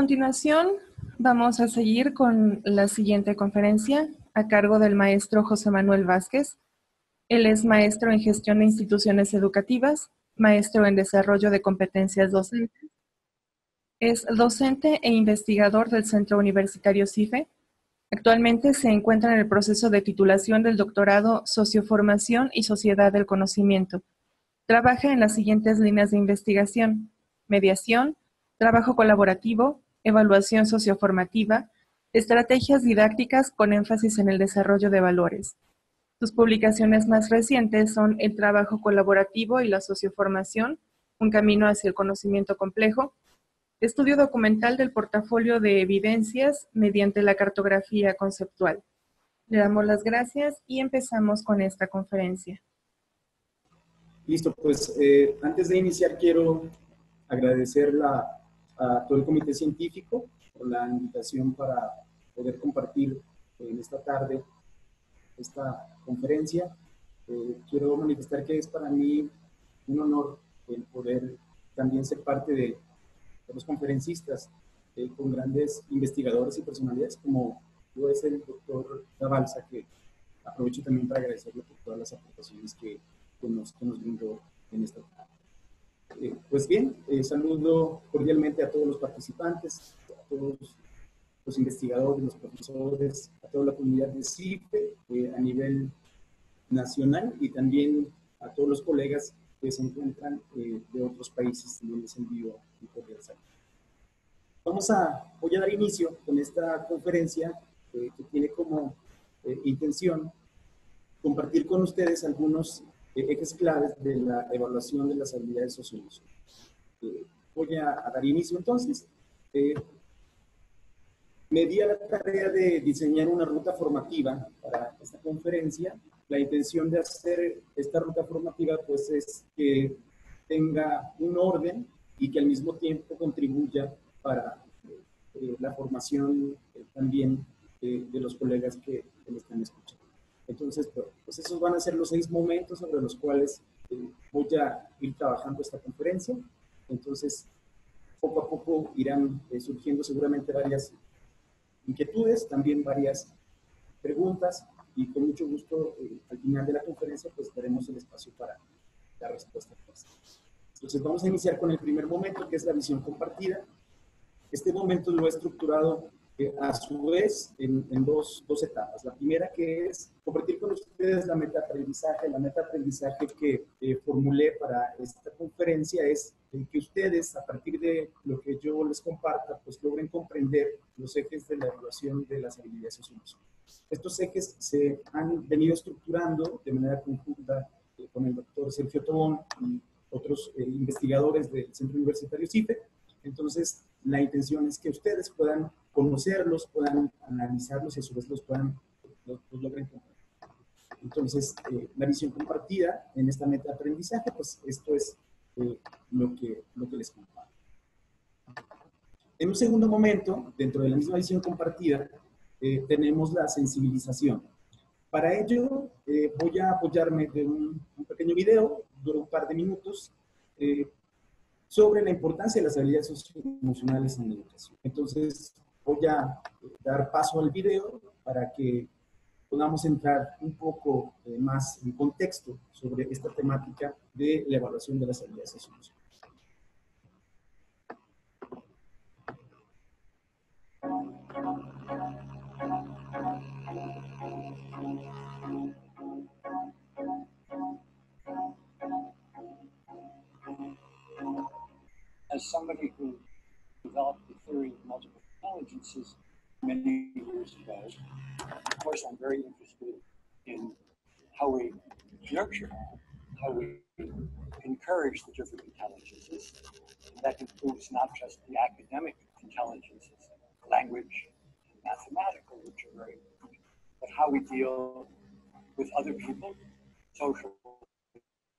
continuación, vamos a seguir con la siguiente conferencia a cargo del maestro José Manuel Vázquez. Él es maestro en gestión de instituciones educativas, maestro en desarrollo de competencias docentes. Es docente e investigador del Centro Universitario CIFE. Actualmente se encuentra en el proceso de titulación del doctorado Socioformación y Sociedad del Conocimiento. Trabaja en las siguientes líneas de investigación: mediación, trabajo colaborativo, evaluación socioformativa, estrategias didácticas con énfasis en el desarrollo de valores. Sus publicaciones más recientes son El trabajo colaborativo y la socioformación, un camino hacia el conocimiento complejo, estudio documental del portafolio de evidencias mediante la cartografía conceptual. Le damos las gracias y empezamos con esta conferencia. Listo, pues antes de iniciar quiero agradecer a todo el comité científico por la invitación para poder compartir en esta tarde esta conferencia. Quiero manifestar que es para mí un honor el poder también ser parte de los conferencistas con grandes investigadores y personalidades como lo es el doctor Zabalza, que aprovecho también para agradecerle por todas las aportaciones que nos brindó en esta tarde. Pues bien, saludo cordialmente a todos los participantes, a todos los investigadores, los profesores, a toda la comunidad de CIFE a nivel nacional y también a todos los colegas que se encuentran de otros países. También les envío un cordial saludo. Voy a dar inicio con esta conferencia que tiene como intención compartir con ustedes algunos ejes claves de la evaluación de las habilidades socioemocionales. Voy a dar inicio entonces. Me di a la tarea de diseñar una ruta formativa para esta conferencia. La intención de hacer esta ruta formativa pues es que tenga un orden y que al mismo tiempo contribuya para la formación también de los colegas que me están escuchando. Entonces, pues esos van a ser los 6 momentos sobre los cuales voy a ir trabajando esta conferencia. Entonces, poco a poco irán surgiendo seguramente varias inquietudes, también varias preguntas, y con mucho gusto al final de la conferencia pues daremos el espacio para la respuesta. Entonces vamos a iniciar con el primer momento, que es la visión compartida. Este momento lo he estructurado a su vez en dos etapas. La primera, que es compartir con ustedes la meta aprendizaje. La meta aprendizaje que formulé para esta conferencia es que ustedes, a partir de lo que yo les comparta, pues logren comprender los ejes de la evaluación de las habilidades socioemocionales. Estos ejes se han venido estructurando de manera conjunta con el doctor Sergio Tobón y otros investigadores del Centro Universitario CIFE. Entonces, la intención es que ustedes puedan conocerlos, puedan analizarlos y a su vez los logren comprender. Entonces, la visión compartida en esta meta de aprendizaje, pues esto es lo que les comparto. En un segundo momento, dentro de la misma visión compartida, tenemos la sensibilización. Para ello, voy a apoyarme de un pequeño video, dura un par de minutos, sobre la importancia de las habilidades socioemocionales en la educación. Entonces, voy a dar paso al video para que podamos entrar un poco más en contexto sobre esta temática de la evaluación de las habilidades socioemocionales. As somebody who developed the theory of multiple intelligences many years ago, of course, I'm very interested in how we nurture, how we encourage the different intelligences. And that includes not just the academic intelligences, language, mathematical, which are very important, but how we deal with other people, social,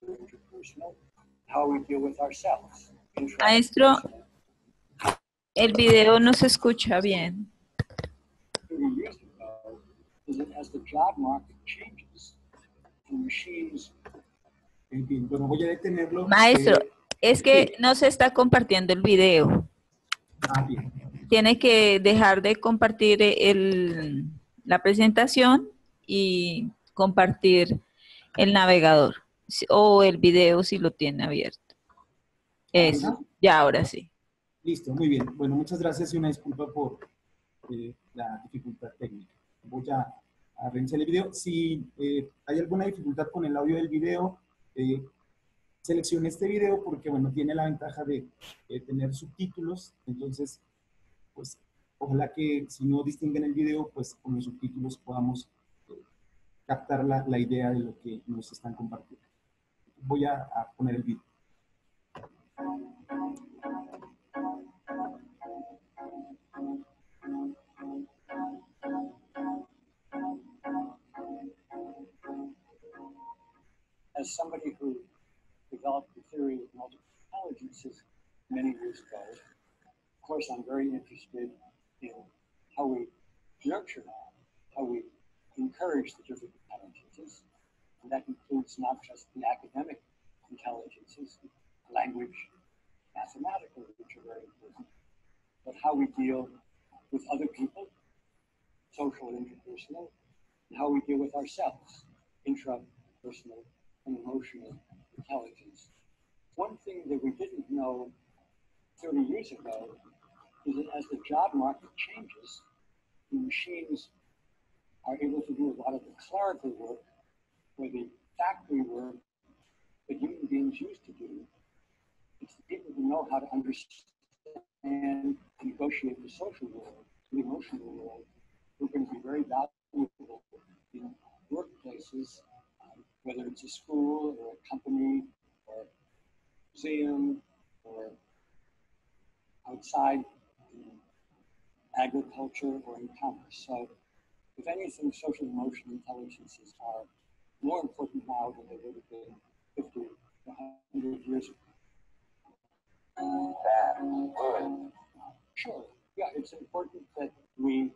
interpersonal, how we deal with ourselves. Maestro, el video no se escucha bien. Bien, bueno, voy a detenerlo. Maestro, es que no se está compartiendo el video. Ah, bien. Tiene que dejar de compartir la presentación y compartir el navegador o el video si lo tiene abierto. Eso, ¿Ahora? ya ahora sí. Listo, muy bien. Bueno, muchas gracias y una disculpa por la dificultad técnica. Voy a reiniciar el video. Si hay alguna dificultad con el audio del video, seleccioné este video porque, bueno, tiene la ventaja de tener subtítulos. Entonces, pues, ojalá que si no distinguen el video, pues con los subtítulos podamos captar la idea de lo que nos están compartiendo. Voy a poner el video. As somebody who developed the theory of multiple intelligences many years ago, of course, I'm very interested in how we nurture, how we encourage the different intelligences. And that includes not just the academic intelligences, language, mathematical, which are very important, but how we deal with other people, social and interpersonal, and how we deal with ourselves, intrapersonal and emotional intelligence. One thing that we didn't know 30 years ago is that as the job market changes, the machines are able to do a lot of the clerical work or the factory work that human beings used to do. It's the people who know how to understand and negotiate the social world, the emotional world, who are going to be very valuable in workplaces, whether it's a school or a company or a museum or outside in agriculture or in commerce. So if anything, social and emotional intelligences are more important now than they would have been 50 or 100 years ago. Sure. Yeah, it's important that we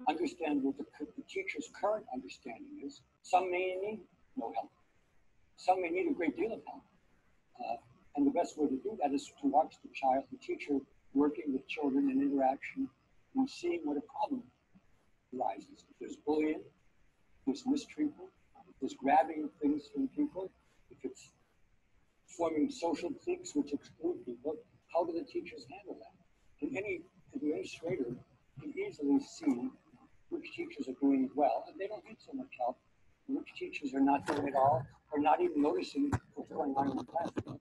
understand what the teacher's current understanding is. Some may need no help. Some may need a great deal of help. And the best way to do that is to watch the teacher working with children in interaction and seeing what a problem arises. If there's bullying, if there's mistreatment, if there's grabbing things from people, if it's forming social cliques which exclude people, how do the teachers handle that? And any administrator can easily see which teachers are doing it well, and they don't need so much help, and which teachers are not doing it all, or not even noticing what's going on in the classroom.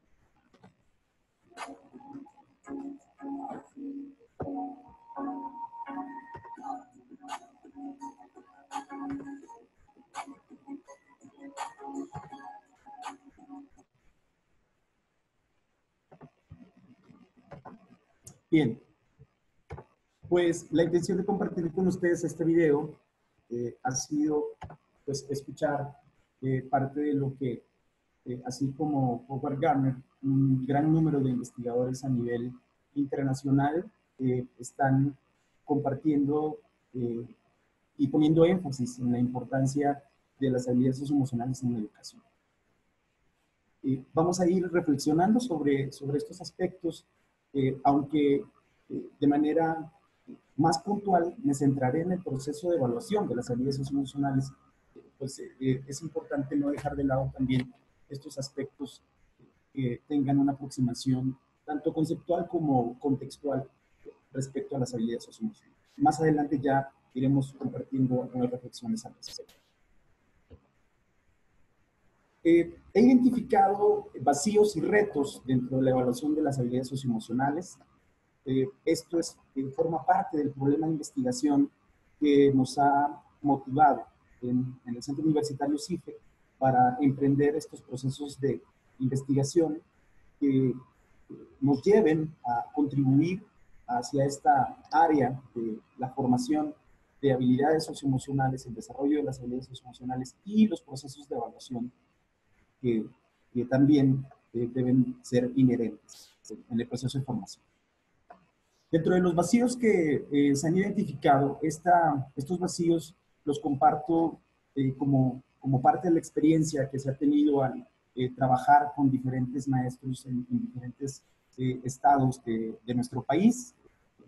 Bien, pues la intención de compartir con ustedes este video ha sido pues escuchar parte de lo que, así como Howard Gardner, un gran número de investigadores a nivel internacional están compartiendo y poniendo énfasis en la importancia de las habilidades socioemocionales en la educación. Vamos a ir reflexionando sobre estos aspectos, aunque de manera más puntual me centraré en el proceso de evaluación de las habilidades socioemocionales. Pues es importante no dejar de lado también estos aspectos que tengan una aproximación tanto conceptual como contextual respecto a las habilidades socioemocionales. Más adelante ya iremos compartiendo algunas reflexiones al respecto. He identificado vacíos y retos dentro de la evaluación de las habilidades socioemocionales. Esto forma parte del problema de investigación que nos ha motivado en el Centro Universitario CIFE para emprender estos procesos de investigación que nos lleven a contribuir hacia esta área de la formación de habilidades socioemocionales, el desarrollo de las habilidades socioemocionales y los procesos de evaluación que también deben ser inherentes en el proceso de formación. Dentro de los vacíos que se han identificado, estos vacíos los comparto como parte de la experiencia que se ha tenido al trabajar con diferentes maestros en diferentes estados de nuestro país.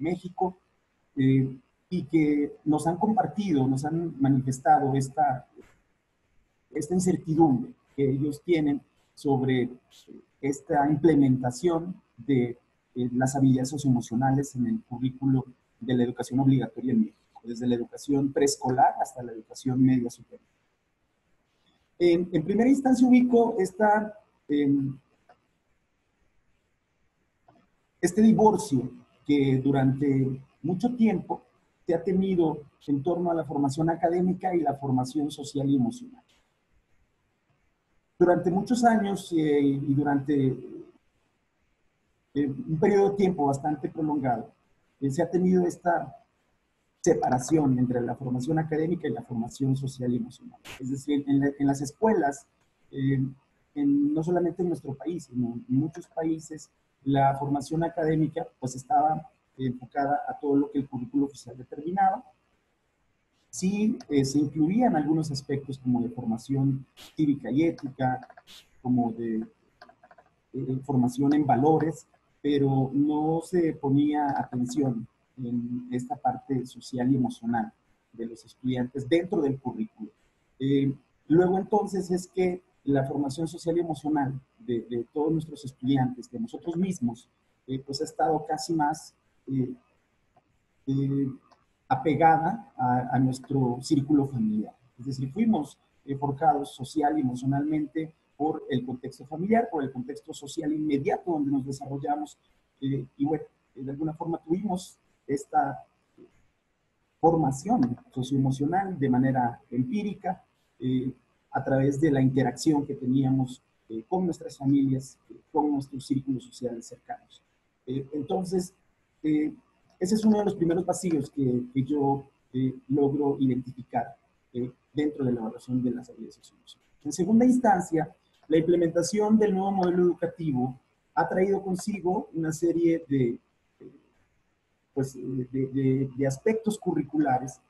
México, y que nos han compartido, nos han manifestado esta incertidumbre que ellos tienen sobre esta implementación de las habilidades socioemocionales en el currículo de la educación obligatoria en México, desde la educación preescolar hasta la educación media superior. En primera instancia ubico este divorcio que durante mucho tiempo se ha tenido en torno a la formación académica y la formación social y emocional. Durante muchos años y durante un periodo de tiempo bastante prolongado, se ha tenido esta separación entre la formación académica y la formación social y emocional. Es decir, en las escuelas, no solamente en nuestro país, sino en muchos países, la formación académica pues estaba enfocada a todo lo que el currículo oficial determinaba. Sí, se incluían algunos aspectos como de formación cívica y ética, como de formación en valores, pero no se ponía atención en esta parte social y emocional de los estudiantes dentro del currículo. Luego entonces es que la formación social y emocional de todos nuestros estudiantes, de nosotros mismos, pues ha estado casi más apegada a nuestro círculo familiar. Es decir, fuimos forjados social y emocionalmente por el contexto familiar, por el contexto social inmediato donde nos desarrollamos, y bueno, de alguna forma tuvimos esta formación socioemocional de manera empírica, a través de la interacción que teníamos con nuestras familias, con nuestros círculos sociales cercanos. Entonces, ese es uno de los primeros vacíos que yo logro identificar dentro de la evaluación de las habilidades socioemocionales. En segunda instancia, la implementación del nuevo modelo educativo ha traído consigo una serie de aspectos curriculares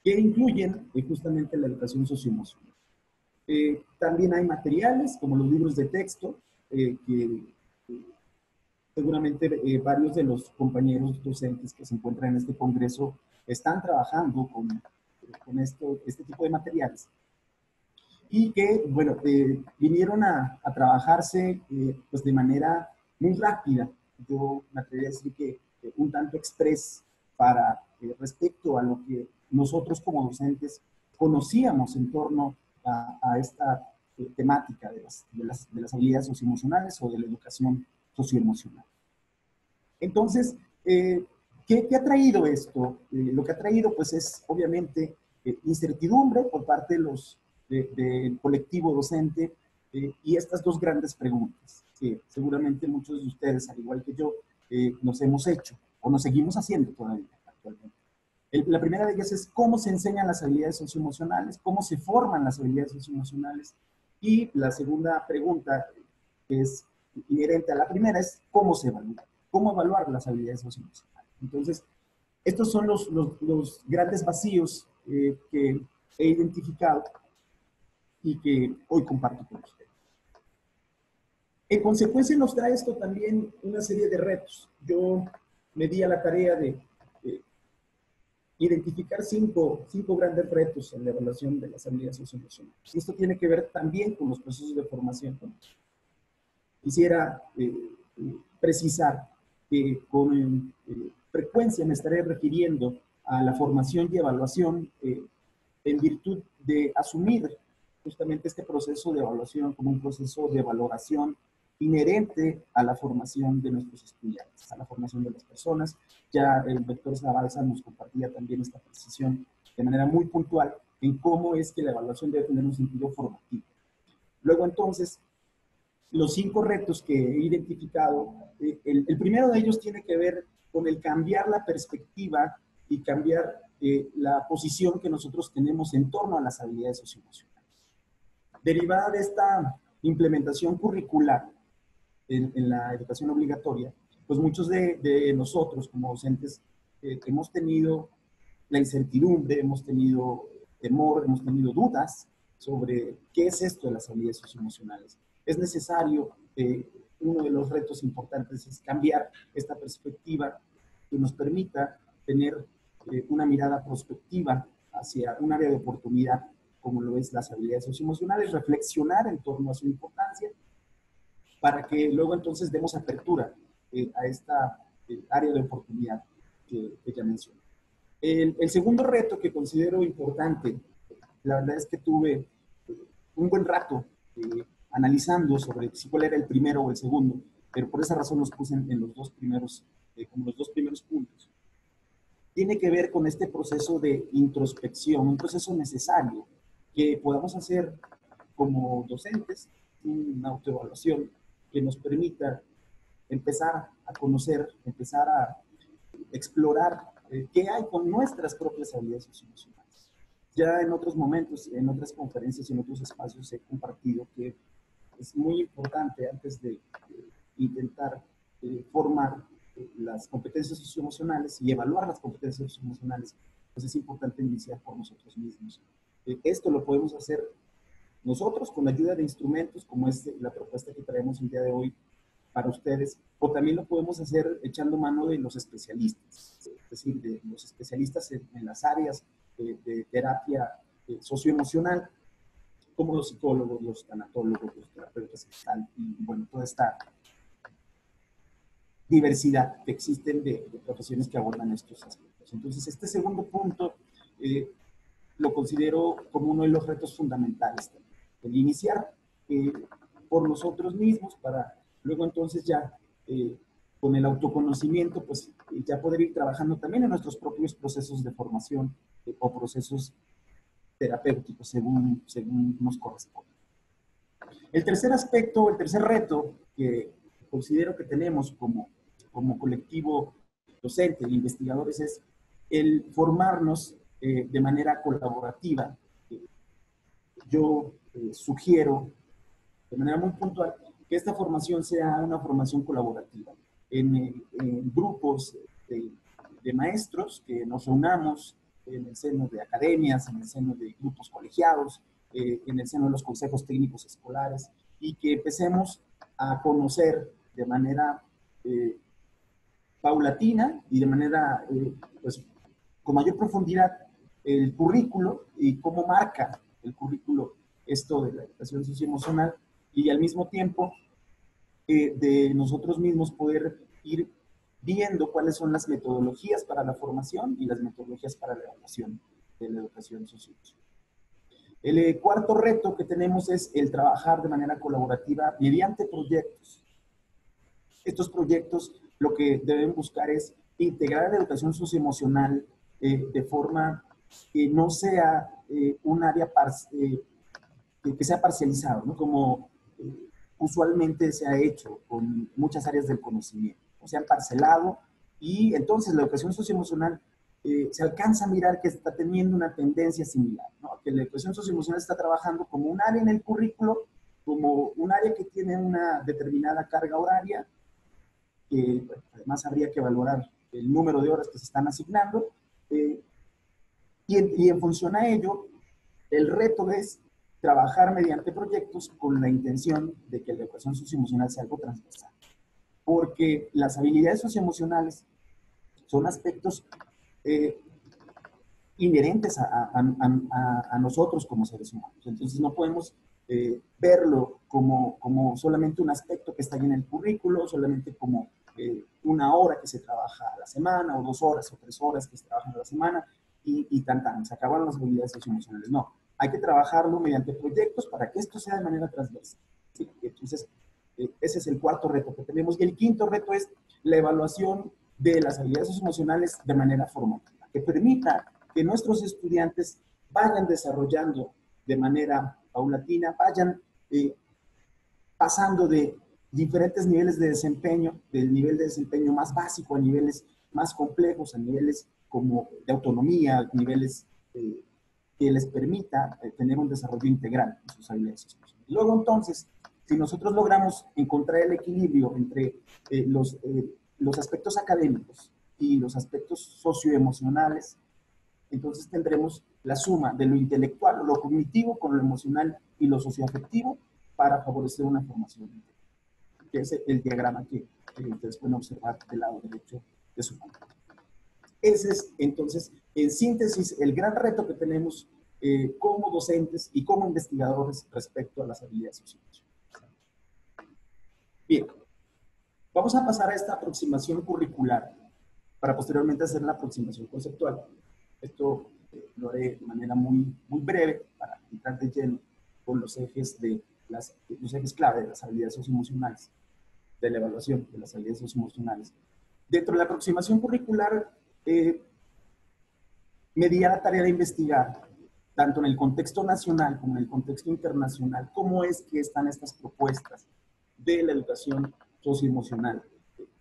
que incluyen justamente la educación socioemocional. También hay materiales como los libros de texto que seguramente varios de los compañeros docentes que se encuentran en este congreso están trabajando con este tipo de materiales. Y que, bueno, vinieron a trabajarse pues de manera muy rápida. Yo me atrevería a decir que un tanto express para respecto a lo que nosotros como docentes conocíamos en torno a esta temática de las habilidades socioemocionales o de la educación socioemocional. Entonces, ¿qué ha traído esto? Lo que ha traído pues es obviamente incertidumbre por parte del colectivo docente y estas dos grandes preguntas que seguramente muchos de ustedes, al igual que yo, nos hemos hecho o nos seguimos haciendo todavía actualmente. La primera de ellas es cómo se enseñan las habilidades socioemocionales, cómo se forman las habilidades socioemocionales, y la segunda pregunta, que es inherente a la primera, es cómo se evalúa, cómo evaluar las habilidades socioemocionales. Entonces, estos son los grandes vacíos que he identificado y que hoy comparto con ustedes. En consecuencia nos trae esto también una serie de retos. Yo me di a la tarea de identificar cinco grandes retos en la evaluación de las habilidades socioemocionales. Y esto tiene que ver también con los procesos de formación. Quisiera precisar que con frecuencia me estaré refiriendo a la formación y evaluación en virtud de asumir justamente este proceso de evaluación como un proceso de valoración inherente a la formación de nuestros estudiantes, a la formación de las personas. Ya el doctor Zabalza nos compartía también esta precisión de manera muy puntual en cómo es que la evaluación debe tener un sentido formativo. Luego entonces, los 5 retos que he identificado, el primero de ellos tiene que ver con el cambiar la perspectiva y cambiar la posición que nosotros tenemos en torno a las habilidades socioemocionales. Derivada de esta implementación curricular en la educación obligatoria, pues muchos de nosotros como docentes hemos tenido la incertidumbre, hemos tenido temor, hemos tenido dudas sobre qué es esto de las habilidades socioemocionales. Es necesario, uno de los retos importantes es cambiar esta perspectiva que nos permita tener una mirada prospectiva hacia un área de oportunidad, como lo es las habilidades socioemocionales, reflexionar en torno a su importancia, para que luego entonces demos apertura a esta área de oportunidad que ya mencioné. El segundo reto que considero importante, la verdad es que tuve un buen rato analizando sobre si cuál era el primero o el segundo, pero por esa razón los puse en los dos primeros, como los dos primeros puntos. Tiene que ver con este proceso de introspección, un proceso necesario que podamos hacer como docentes, una autoevaluación que nos permita empezar a conocer, empezar a explorar qué hay con nuestras propias habilidades socioemocionales. Ya en otros momentos, en otras conferencias y en otros espacios he compartido que es muy importante antes de intentar formar las competencias socioemocionales y evaluar las competencias socioemocionales, pues es importante iniciar por nosotros mismos. Esto lo podemos hacer nosotros con la ayuda de instrumentos como es la propuesta que traemos el día de hoy para ustedes, o también lo podemos hacer echando mano de los especialistas, es decir, de los especialistas en las áreas de terapia socioemocional, como los psicólogos, los tanatólogos, los terapeutas y bueno, toda esta diversidad que existen de profesiones que abordan estos aspectos. Entonces, este segundo punto lo considero como uno de los retos fundamentales también, el iniciar por nosotros mismos para luego entonces ya con el autoconocimiento, pues ya poder ir trabajando también en nuestros propios procesos de formación o procesos terapéuticos según nos corresponde. El tercer aspecto, el tercer reto que considero que tenemos como colectivo docente e investigadores es el formarnos de manera colaborativa. Yo sugiero de manera muy puntual que esta formación sea una formación colaborativa en grupos de maestros que nos reunamos en el seno de academias, en el seno de grupos colegiados, en el seno de los consejos técnicos escolares y que empecemos a conocer de manera paulatina y de manera pues, con mayor profundidad el currículo y cómo marca el currículo esto de la educación socioemocional y al mismo tiempo de nosotros mismos poder ir viendo cuáles son las metodologías para la formación y las metodologías para la evaluación de la educación socioemocional. El cuarto reto que tenemos es el trabajar de manera colaborativa mediante proyectos. Estos proyectos lo que deben buscar es integrar la educación socioemocional de forma que no sea un área que sea parcializado, ¿no? Como usualmente se ha hecho con muchas áreas del conocimiento, o sea, parcelado, y entonces la educación socioemocional se alcanza a mirar que está teniendo una tendencia similar, ¿no? Que la educación socioemocional está trabajando como un área en el currículo, como un área que tiene una determinada carga horaria, que bueno, además habría que valorar el número de horas que se están asignando, y en función a ello, el reto es trabajar mediante proyectos con la intención de que la educación socioemocional sea algo transversal. Porque las habilidades socioemocionales son aspectos inherentes a nosotros como seres humanos. Entonces no podemos verlo como solamente un aspecto que está ahí en el currículo, solamente como una hora que se trabaja a la semana, o 2 horas o 3 horas que se trabajan a la semana, y tan, se acaban las habilidades socioemocionales. No, hay que trabajarlo mediante proyectos para que esto sea de manera transversal. ¿Sí? Entonces, ese es el cuarto reto que tenemos. Y el quinto reto es la evaluación de las habilidades socioemocionales de manera formativa, que permita que nuestros estudiantes vayan desarrollando de manera paulatina, vayan pasando de diferentes niveles de desempeño, del nivel de desempeño más básico a niveles más complejos, a niveles como de autonomía, niveles que les permita tener un desarrollo integral en sus habilidades socioemocionales. Luego entonces, si nosotros logramos encontrar el equilibrio entre los aspectos académicos y los aspectos socioemocionales, entonces tendremos la suma de lo intelectual o lo cognitivo con lo emocional y lo socioafectivo para favorecer una formación integral. Que es el diagrama que ustedes pueden observar del lado derecho de su pantalla. Ese es, entonces, en síntesis, el gran reto que tenemos como docentes y como investigadores respecto a las habilidades sociales. Bien, vamos a pasar a esta aproximación curricular para posteriormente hacer la aproximación conceptual. Esto lo haré de manera muy breve para entrar de lleno con los ejes clave de las habilidades socioemocionales, de la evaluación de las habilidades socioemocionales. Dentro de la aproximación curricular, me di a la tarea de investigar, tanto en el contexto nacional como en el contexto internacional, cómo es que están estas propuestas de la educación socioemocional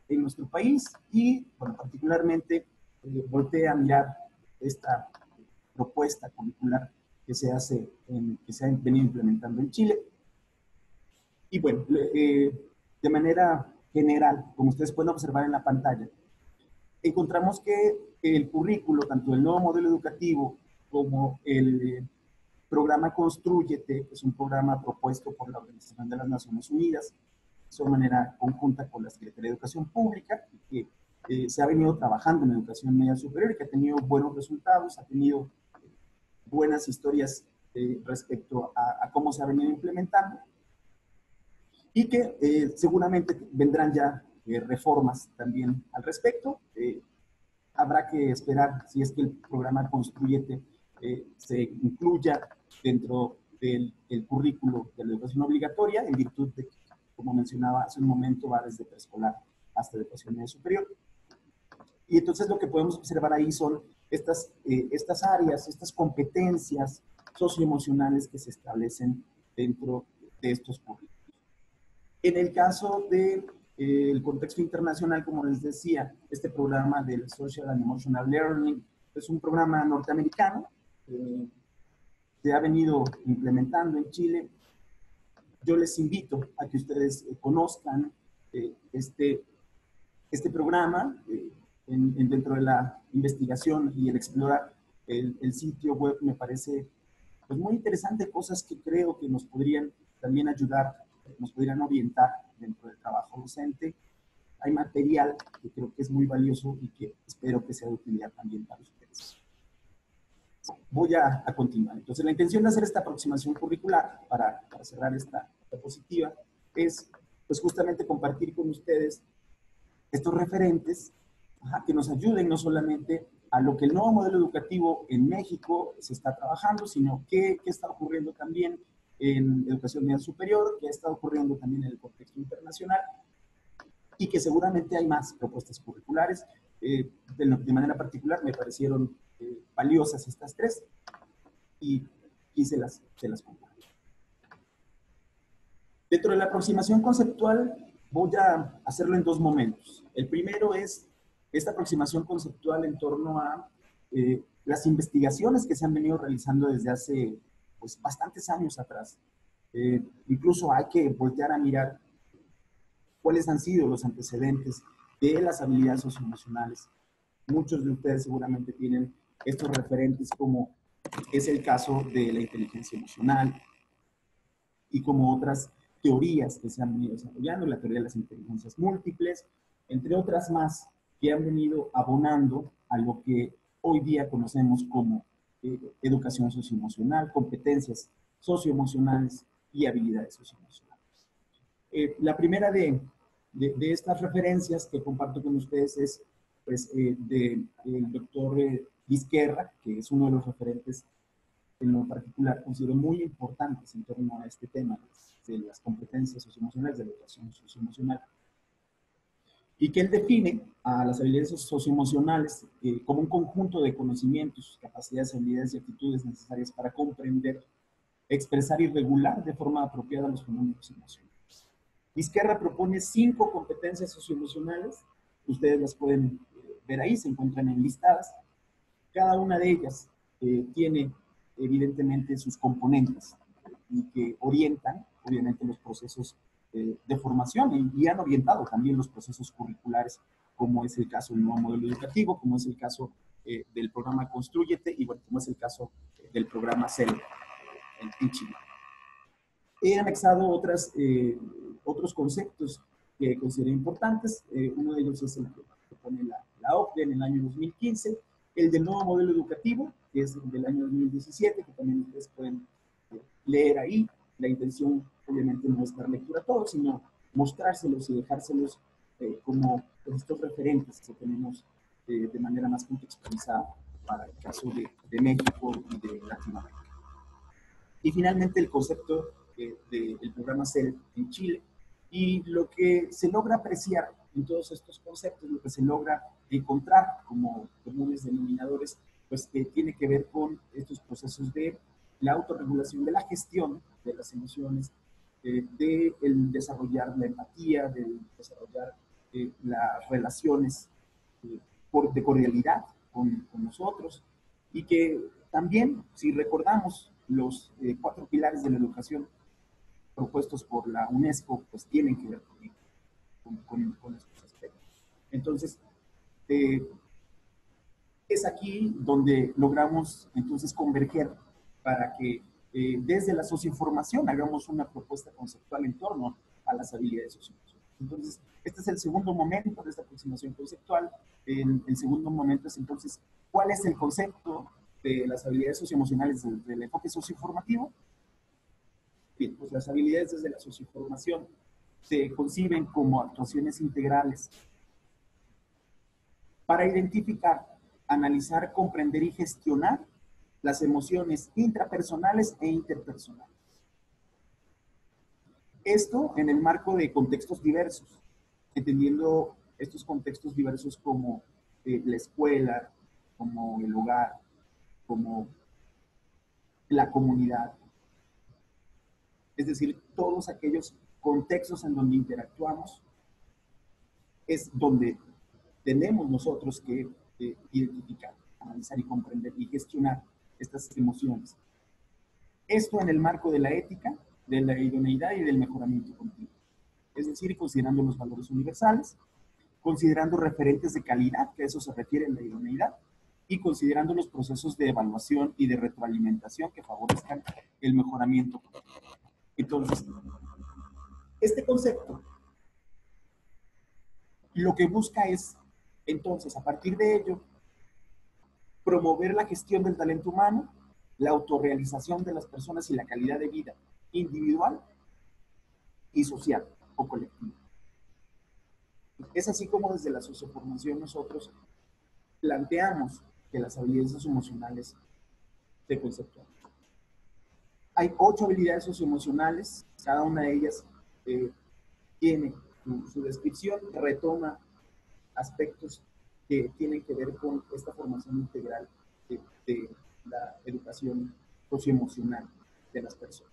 en nuestro país y, bueno, particularmente, volteé a mirar esta propuesta curricular que se ha venido implementando en Chile. Y bueno, de manera general, como ustedes pueden observar en la pantalla, encontramos que el currículo, tanto el nuevo modelo educativo como el programa Constrúyete, que es un programa propuesto por la Organización de las Naciones Unidas, de manera conjunta con la Secretaría de Educación Pública, que se ha venido trabajando en educación media superior y que ha tenido buenos resultados, ha tenido buenas historias respecto a cómo se ha venido implementando, y que seguramente vendrán ya reformas también al respecto. Habrá que esperar si es que el programa Constrúyete se incluya dentro del currículo de la educación obligatoria, en virtud de que, como mencionaba hace un momento, va desde preescolar hasta educación media superior. Y entonces lo que podemos observar ahí son estas áreas, estas competencias socioemocionales que se establecen dentro de estos currículos. En el caso del contexto internacional, como les decía, este programa del Social and Emotional Learning es un programa norteamericano que se ha venido implementando en Chile. Yo les invito a que ustedes conozcan este programa dentro de la investigación y el explorar el sitio web. Me parece pues muy interesante, cosas que creo que nos podrían también ayudar, nos podrían orientar dentro del trabajo docente. Hay material que creo que es muy valioso y que espero que sea de utilidad también para ustedes. Voy a continuar. Entonces, la intención de hacer esta aproximación curricular, para cerrar esta diapositiva, es pues justamente compartir con ustedes estos referentes que nos ayuden no solamente a lo que el nuevo modelo educativo en México se está trabajando, sino qué está ocurriendo también en educación media superior, qué está ocurriendo también en el contexto internacional, y que seguramente hay más propuestas curriculares. De manera particular me parecieron valiosas estas tres, y se las comparto. Dentro de la aproximación conceptual voy a hacerlo en dos momentos. El primero es esta aproximación conceptual en torno a las investigaciones que se han venido realizando desde hace pues, bastantes años atrás. Incluso hay que voltear a mirar cuáles han sido los antecedentes de las habilidades socioemocionales. Muchos de ustedes seguramente tienen estos referentes, como es el caso de la inteligencia emocional y como otras teorías que se han venido desarrollando, la teoría de las inteligencias múltiples, entre otras más, que han venido abonando a lo que hoy día conocemos como educación socioemocional, competencias socioemocionales y habilidades socioemocionales. La primera de estas referencias que comparto con ustedes es pues, del doctor Vizquerra, que es uno de los referentes en lo particular considero muy importantes en torno a este tema de las competencias socioemocionales, de la educación socioemocional, y que él define a las habilidades socioemocionales como un conjunto de conocimientos, capacidades, habilidades y actitudes necesarias para comprender, expresar y regular de forma apropiada los fenómenos emocionales. Vizquerra propone 5 competencias socioemocionales, ustedes las pueden ver ahí, se encuentran enlistadas. Cada una de ellas tiene evidentemente sus componentes y que orientan obviamente los procesos de formación y han orientado también los procesos curriculares, como es el caso del nuevo modelo educativo, como es el caso del programa Constrúyete y bueno, como es el caso del programa CEL en Chile. He anexado otros conceptos que considero importantes. Uno de ellos es el que propone la la OCDE en el año 2015, el del nuevo modelo educativo, que es el del año 2017, que también ustedes pueden leer ahí. La intención, obviamente, no es dar lectura a todos, sino mostrárselos y dejárselos como estos referentes que tenemos de manera más contextualizada para el caso de México y de Latinoamérica. Y finalmente el concepto del programa CEL en Chile. Y lo que se logra apreciar en todos estos conceptos, lo que se logra encontrar como comunes denominadores, pues tiene que ver con estos procesos de la autorregulación, de la gestión de las emociones, de el desarrollar la empatía, de desarrollar las relaciones de cordialidad con nosotros, y que también, si recordamos, los 4 pilares de la educación propuestos por la UNESCO, pues tienen que ver con estos aspectos. Entonces, es aquí donde logramos entonces converger para que desde la socioinformación hagamos una propuesta conceptual en torno a las habilidades socioemocionales. Entonces, este es el segundo momento de esta aproximación conceptual. El segundo momento es entonces, ¿cuál es el concepto de las habilidades socioemocionales del enfoque socioinformativo? Bien, pues las habilidades desde la socioinformación se conciben como actuaciones integrales para identificar, analizar, comprender y gestionar las emociones intrapersonales e interpersonales. Esto en el marco de contextos diversos, entendiendo estos contextos diversos como la escuela, como el hogar, como la comunidad. Es decir, todos aquellos contextos en donde interactuamos es donde tenemos nosotros que identificar, analizar y comprender y gestionar estas emociones. Esto en el marco de la ética, de la idoneidad y del mejoramiento continuo. Es decir, considerando los valores universales, considerando referentes de calidad, que a eso se refiere en la idoneidad, y considerando los procesos de evaluación y de retroalimentación que favorezcan el mejoramiento. Entonces, este concepto lo que busca es, entonces, a partir de ello, promover la gestión del talento humano, la autorrealización de las personas y la calidad de vida individual y social o colectiva. Es así como desde la socioformación nosotros planteamos que las habilidades socioemocionales se conceptualizan. Hay 8 habilidades socioemocionales, cada una de ellas tiene su descripción, retoma aspectos que tienen que ver con esta formación integral de la educación socioemocional de las personas.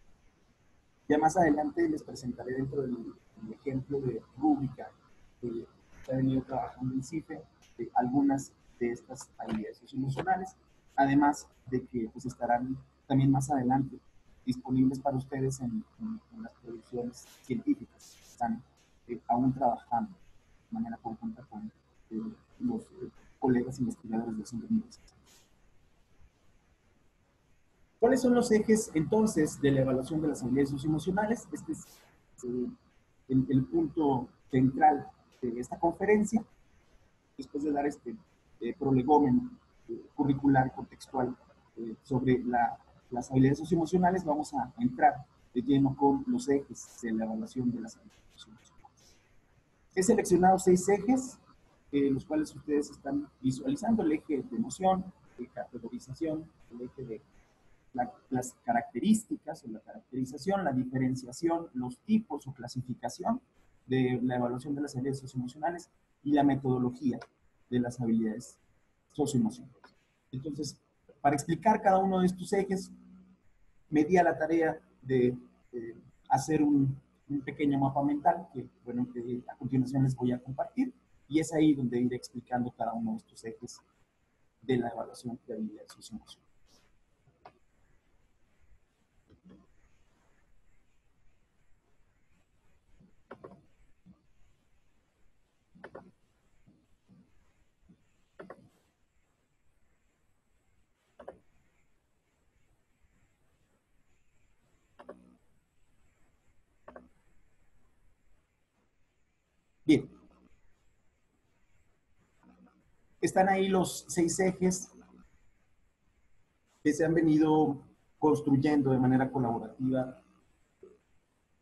Ya más adelante les presentaré dentro del ejemplo de rúbrica que se ha venido trabajando en CIFE algunas de estas habilidades socioemocionales, además de que pues, estarán también más adelante disponibles para ustedes en las producciones científicas. Están aún trabajando de manera conjunta con los colegas investigadores del centro universitario. ¿Cuáles son los ejes, entonces, de la evaluación de las habilidades socioemocionales? Este es el punto central de esta conferencia. Después de dar este prolegómeno curricular, contextual, sobre las habilidades socioemocionales, vamos a entrar de lleno con los ejes de la evaluación de las habilidades socioemocionales. He seleccionado 6 ejes, los cuales ustedes están visualizando: el eje de emoción, de categorización, el eje de las características o la caracterización, la diferenciación, los tipos o clasificación de la evaluación de las habilidades socioemocionales y la metodología de las habilidades socioemocionales. Entonces, para explicar cada uno de estos ejes, me di a la tarea de hacer un pequeño mapa mental que, bueno, que a continuación les voy a compartir, y es ahí donde iré explicando cada uno de estos ejes de la evaluación de habilidades socioemocionales. Bien. Están ahí los 6 ejes que se han venido construyendo de manera colaborativa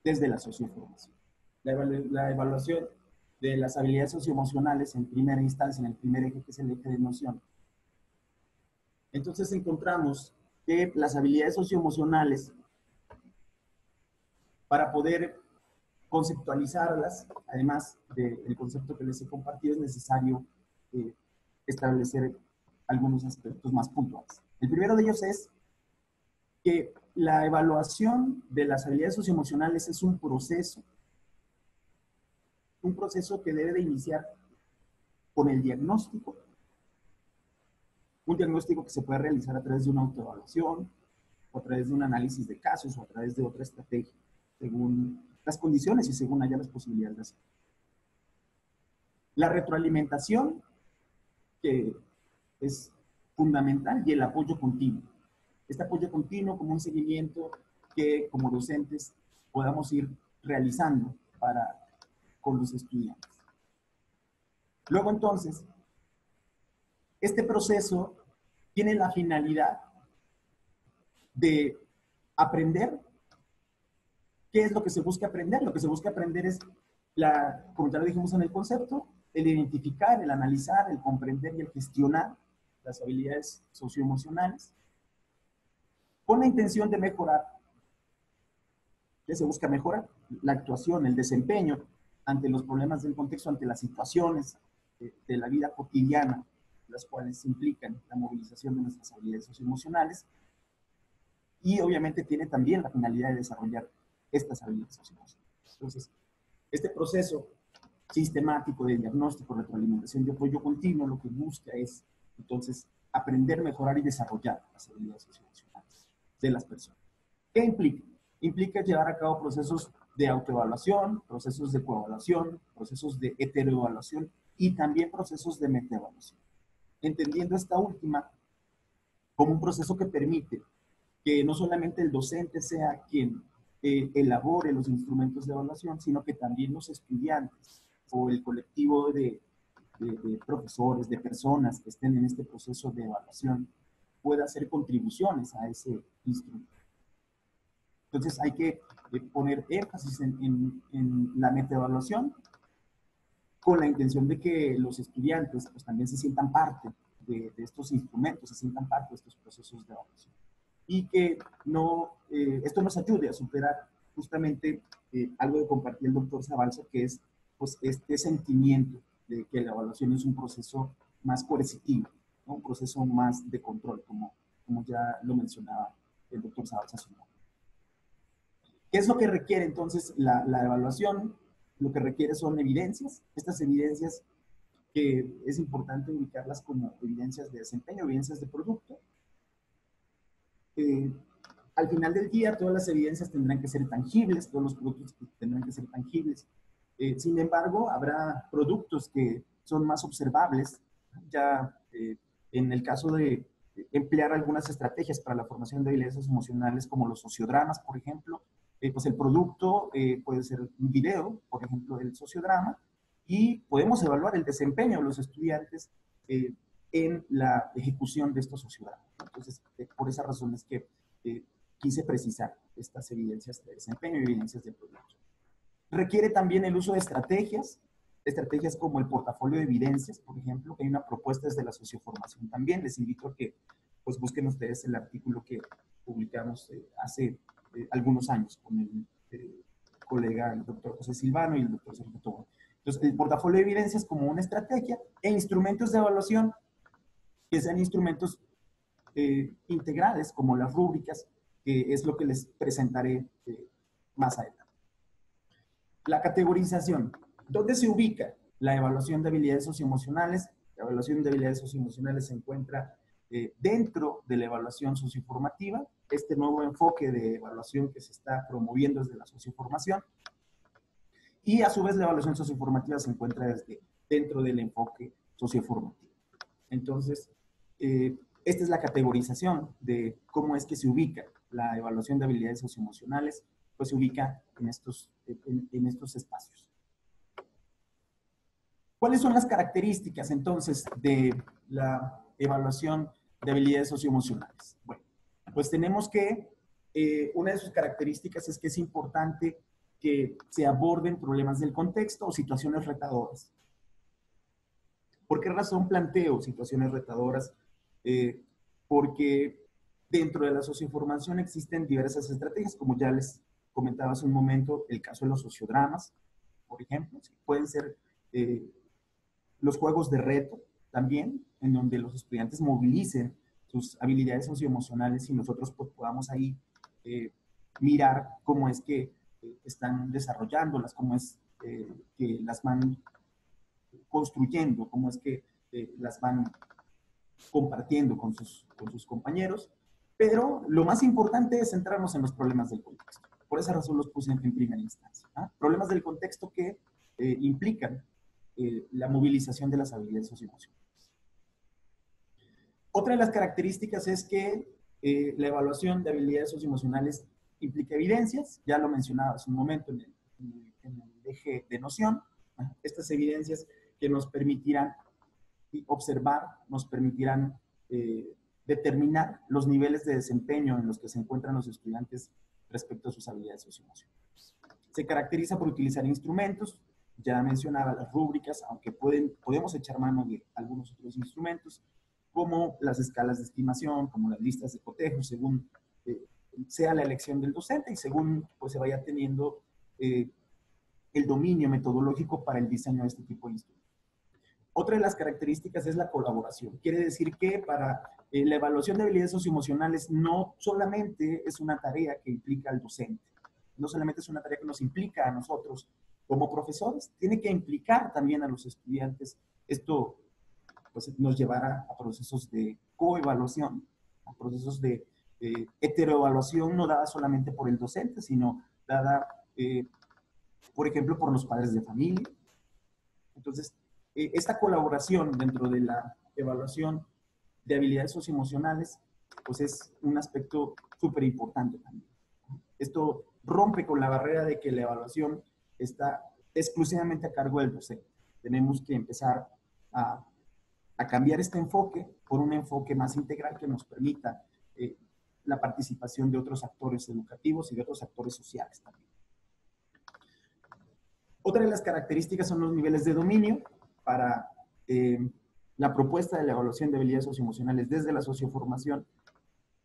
desde la socioformación. La evaluación de las habilidades socioemocionales en primera instancia, en el primer eje, que es el eje de noción. Entonces encontramos que las habilidades socioemocionales, para poder conceptualizarlas, además del concepto que les he compartido, es necesario establecer algunos aspectos más puntuales. El primero de ellos es que la evaluación de las habilidades socioemocionales es un proceso que debe de iniciar con el diagnóstico, un diagnóstico que se puede realizar a través de una autoevaluación, o a través de un análisis de casos, o a través de otra estrategia, según las condiciones y según haya las posibilidades de hacerlo. La retroalimentación, que es fundamental, y el apoyo continuo. Este apoyo continuo como un seguimiento que como docentes podamos ir realizando con los estudiantes. Luego entonces, este proceso tiene la finalidad de aprender. ¿Qué es lo que se busca aprender? Lo que se busca aprender es, como ya lo dijimos en el concepto, el identificar, el analizar, el comprender y el gestionar las habilidades socioemocionales con la intención de mejorar. ¿Qué se busca mejorar? La actuación, el desempeño ante los problemas del contexto, ante las situaciones de la vida cotidiana, las cuales implican la movilización de nuestras habilidades socioemocionales, y obviamente tiene también la finalidad de desarrollar estas habilidades socioemocionales. Entonces, este proceso sistemático de diagnóstico, retroalimentación y apoyo continuo lo que busca es, entonces, aprender, mejorar y desarrollar las habilidades socioemocionales de las personas. ¿Qué implica? Implica llevar a cabo procesos de autoevaluación, procesos de coevaluación, procesos de heteroevaluación y también procesos de metaevaluación. Entendiendo esta última como un proceso que permite que no solamente el docente sea quien elabore los instrumentos de evaluación, sino que también los estudiantes o el colectivo de profesores, de personas que estén en este proceso de evaluación, pueda hacer contribuciones a ese instrumento. Entonces hay que poner énfasis en la metaevaluación con la intención de que los estudiantes pues, también se sientan parte de estos instrumentos, se sientan parte de estos procesos de evaluación. Y que esto nos ayude a superar justamente algo que compartía el doctor Zabalza, que es pues, este sentimiento de que la evaluación es un proceso más coercitivo, ¿no? Un proceso más de control, como ya lo mencionaba el doctor Zabalza. ¿Qué es lo que requiere entonces la evaluación? Lo que requiere son evidencias. Estas evidencias que es importante ubicarlas como evidencias de desempeño, evidencias de producto. Al final del día, todas las evidencias tendrán que ser tangibles, todos los productos tendrán que ser tangibles. Sin embargo, habrá productos que son más observables. Ya en el caso de emplear algunas estrategias para la formación de habilidades emocionales, como los sociodramas, por ejemplo, pues el producto puede ser un video, por ejemplo, del sociodrama, y podemos evaluar el desempeño de los estudiantes en la ejecución de estos sociodramas. Entonces, por esa razón es que quise precisar estas evidencias de desempeño y evidencias de producto. Requiere también el uso de estrategias como el portafolio de evidencias, por ejemplo, que hay una propuesta desde la socioformación también. Les invito a que pues, busquen ustedes el artículo que publicamos hace algunos años con el colega, el doctor José Silvano y el doctor Sergio Tobón. Entonces, el portafolio de evidencias como una estrategia e instrumentos de evaluación que sean instrumentos integrales, como las rúbricas, que es lo que les presentaré más adelante. La categorización. ¿Dónde se ubica la evaluación de habilidades socioemocionales? La evaluación de habilidades socioemocionales se encuentra dentro de la evaluación socioformativa, este nuevo enfoque de evaluación que se está promoviendo desde la socioformación, y a su vez la evaluación socioformativa se encuentra dentro del enfoque socioformativo. Entonces, esta es la categorización de cómo es que se ubica la evaluación de habilidades socioemocionales, pues se ubica en estos espacios. ¿Cuáles son las características entonces de la evaluación de habilidades socioemocionales? Bueno, pues tenemos que, una de sus características es que es importante que se aborden problemas del contexto o situaciones retadoras. ¿Por qué razón planteo situaciones retadoras? Porque dentro de la socioformación existen diversas estrategias, como ya les comentaba hace un momento, el caso de los sociodramas, por ejemplo, pueden ser los juegos de reto también, en donde los estudiantes movilicen sus habilidades socioemocionales y nosotros pues, podamos ahí mirar cómo es que están desarrollándolas, cómo es que las van construyendo, cómo es que las van compartiendo con sus compañeros, pero lo más importante es centrarnos en los problemas del contexto. Por esa razón los puse en primera instancia. ¿Ah? Problemas del contexto que implican la movilización de las habilidades socioemocionales. Otra de las características es que la evaluación de habilidades socioemocionales implica evidencias, ya lo mencionaba hace un momento en el eje de noción, estas evidencias que nos permitirán observar, nos permitirán determinar los niveles de desempeño en los que se encuentran los estudiantes respecto a sus habilidades socioemocionales. Se caracteriza por utilizar instrumentos, ya mencionaba las rúbricas, aunque podemos echar mano de algunos otros instrumentos, como las escalas de estimación, como las listas de cotejo, según sea la elección del docente y según pues, se vaya teniendo el dominio metodológico para el diseño de este tipo de instrumentos. Otra de las características es la colaboración. Quiere decir que para la evaluación de habilidades socioemocionales no solamente es una tarea que implica al docente, no solamente es una tarea que nos implica a nosotros como profesores, tiene que implicar también a los estudiantes. Esto pues, nos llevará a procesos de coevaluación, a procesos de heteroevaluación no dada solamente por el docente, sino dada, por ejemplo, por los padres de familia. Entonces, esta colaboración dentro de la evaluación de habilidades socioemocionales, pues es un aspecto súper importante también. Esto rompe con la barrera de que la evaluación está exclusivamente a cargo del docente. Tenemos que empezar a cambiar este enfoque por un enfoque más integral que nos permita la participación de otros actores educativos y de otros actores sociales también. Otra de las características son los niveles de dominio. Para la propuesta de la evaluación de habilidades socioemocionales desde la socioformación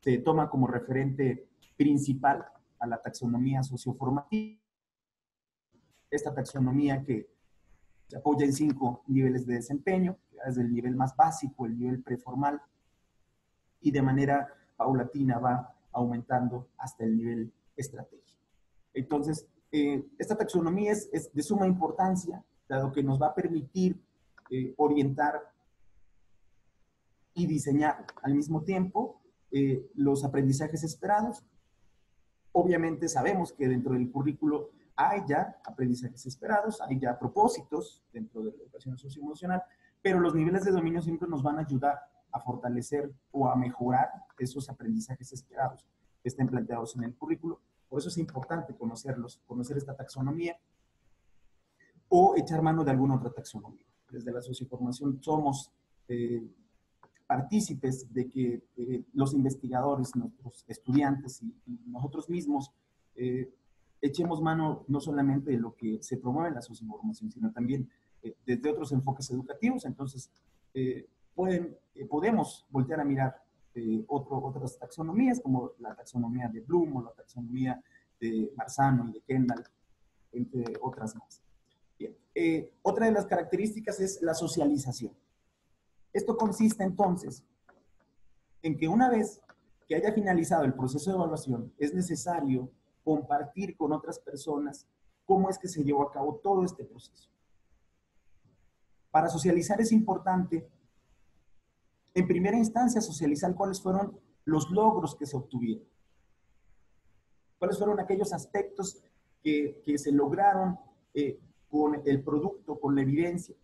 se toma como referente principal a la taxonomía socioformativa. Esta taxonomía que se apoya en 5 niveles de desempeño, desde el nivel más básico, el nivel preformal, y de manera paulatina va aumentando hasta el nivel estratégico. Entonces, esta taxonomía es de suma importancia, dado que nos va a permitir orientar y diseñar al mismo tiempo los aprendizajes esperados. Obviamente sabemos que dentro del currículo hay ya aprendizajes esperados, hay ya propósitos dentro de la educación socioemocional, pero los niveles de dominio siempre nos van a ayudar a fortalecer o a mejorar esos aprendizajes esperados que estén planteados en el currículo. Por eso es importante conocerlos, conocer esta taxonomía o echar mano de alguna otra taxonomía. Desde la socioformación somos partícipes de que los investigadores, nuestros estudiantes y nosotros mismos echemos mano no solamente de lo que se promueve en la socioformación, sino también desde otros enfoques educativos. Entonces, podemos voltear a mirar otras taxonomías, como la taxonomía de Bloom o la taxonomía de Marzano y de Kendall, entre otras más. Bien. Otra de las características es la socialización. Esto consiste entonces en que una vez que haya finalizado el proceso de evaluación, es necesario compartir con otras personas cómo es que se llevó a cabo todo este proceso. Para socializar es importante, en primera instancia, socializar cuáles fueron los logros que se obtuvieron. Cuáles fueron aquellos aspectos que se lograron con el producto, con la evidencia.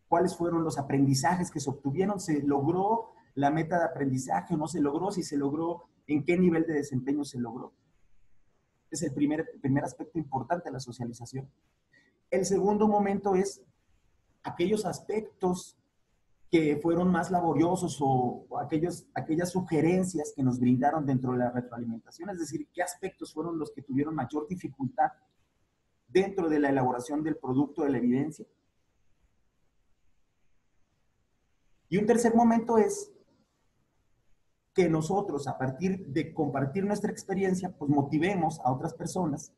¿Cuáles fueron los aprendizajes que se obtuvieron? ¿Se logró la meta de aprendizaje o no se logró? Si se logró, ¿en qué nivel de desempeño se logró? Es el primer aspecto importante de la socialización. El segundo momento es aquellos aspectos que fueron más laboriosos o aquellas sugerencias que nos brindaron dentro de la retroalimentación, es decir, qué aspectos fueron los que tuvieron mayor dificultad dentro de la elaboración del producto de la evidencia. Y un tercer momento es que nosotros, a partir de compartir nuestra experiencia, pues motivemos a otras personas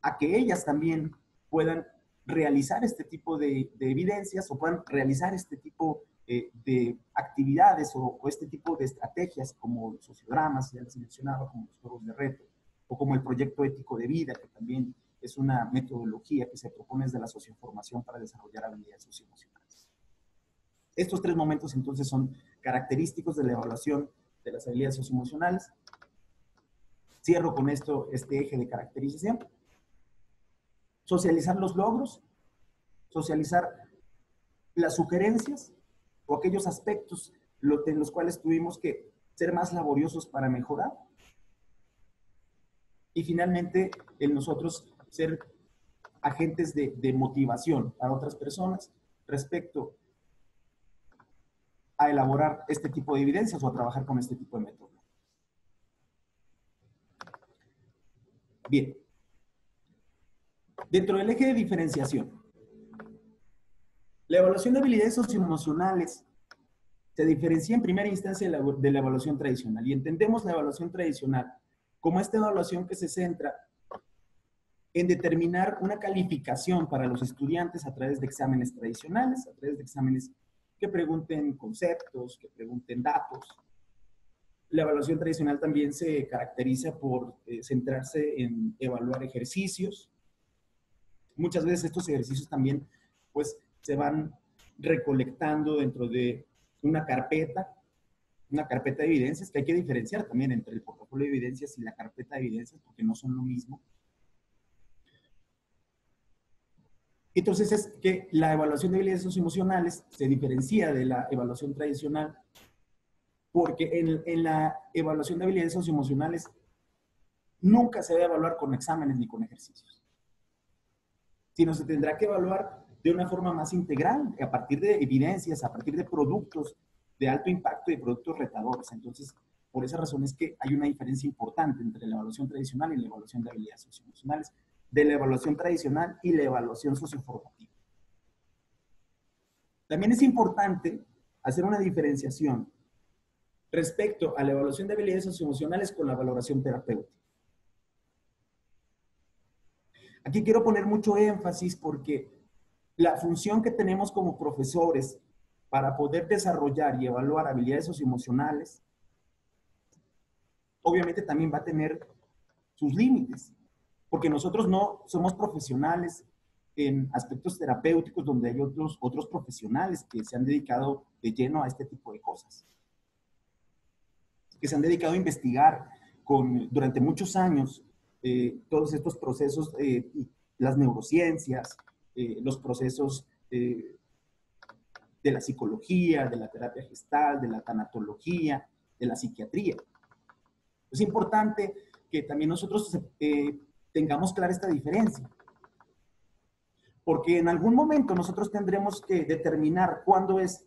a que ellas también puedan realizar este tipo de evidencias o puedan realizar este tipo de actividades o este tipo de estrategias como los sociodramas, ya les mencionaba, como los juegos de reto, o como el proyecto ético de vida, que también es una metodología que se propone desde la socioformación para desarrollar habilidades socioemocionales. Estos tres momentos entonces son característicos de la evaluación de las habilidades socioemocionales. Cierro con esto este eje de caracterización. Socializar los logros, socializar las sugerencias o aquellos aspectos en los cuales tuvimos que ser más laboriosos para mejorar. Y finalmente, en nosotros ser agentes de motivación para otras personas respecto a elaborar este tipo de evidencias o a trabajar con este tipo de métodos. Bien. Dentro del eje de diferenciación, la evaluación de habilidades socioemocionales se diferencia en primera instancia de la evaluación tradicional. Y entendemos la evaluación tradicional como esta evaluación que se centra en determinar una calificación para los estudiantes a través de exámenes tradicionales, a través de exámenes que pregunten conceptos, que pregunten datos. La evaluación tradicional también se caracteriza por centrarse en evaluar ejercicios. Muchas veces estos ejercicios también pues, se van recolectando dentro de una carpeta de evidencias, que hay que diferenciar también entre el portafolio de evidencias y la carpeta de evidencias, porque no son lo mismo. Entonces es que la evaluación de habilidades socioemocionales se diferencia de la evaluación tradicional, porque en la evaluación de habilidades socioemocionales nunca se debe evaluar con exámenes ni con ejercicios, sino se tendrá que evaluar de una forma más integral, a partir de evidencias, a partir de productos de alto impacto y de productos retadores. Entonces, por esa razón es que hay una diferencia importante entre la evaluación tradicional y la evaluación de habilidades socioemocionales, de la evaluación tradicional y la evaluación socioformativa. También es importante hacer una diferenciación respecto a la evaluación de habilidades socioemocionales con la valoración terapéutica. Aquí quiero poner mucho énfasis porque la función que tenemos como profesores para poder desarrollar y evaluar habilidades socioemocionales, obviamente también va a tener sus límites, porque nosotros no somos profesionales en aspectos terapéuticos donde hay otros profesionales que se han dedicado de lleno a este tipo de cosas, que se han dedicado a investigar durante muchos años todos estos procesos, las neurociencias, los procesos de la psicología, de la terapia gestal, de la tanatología, de la psiquiatría. Es importante que también nosotros tengamos clara esta diferencia, porque en algún momento nosotros tendremos que determinar cuándo es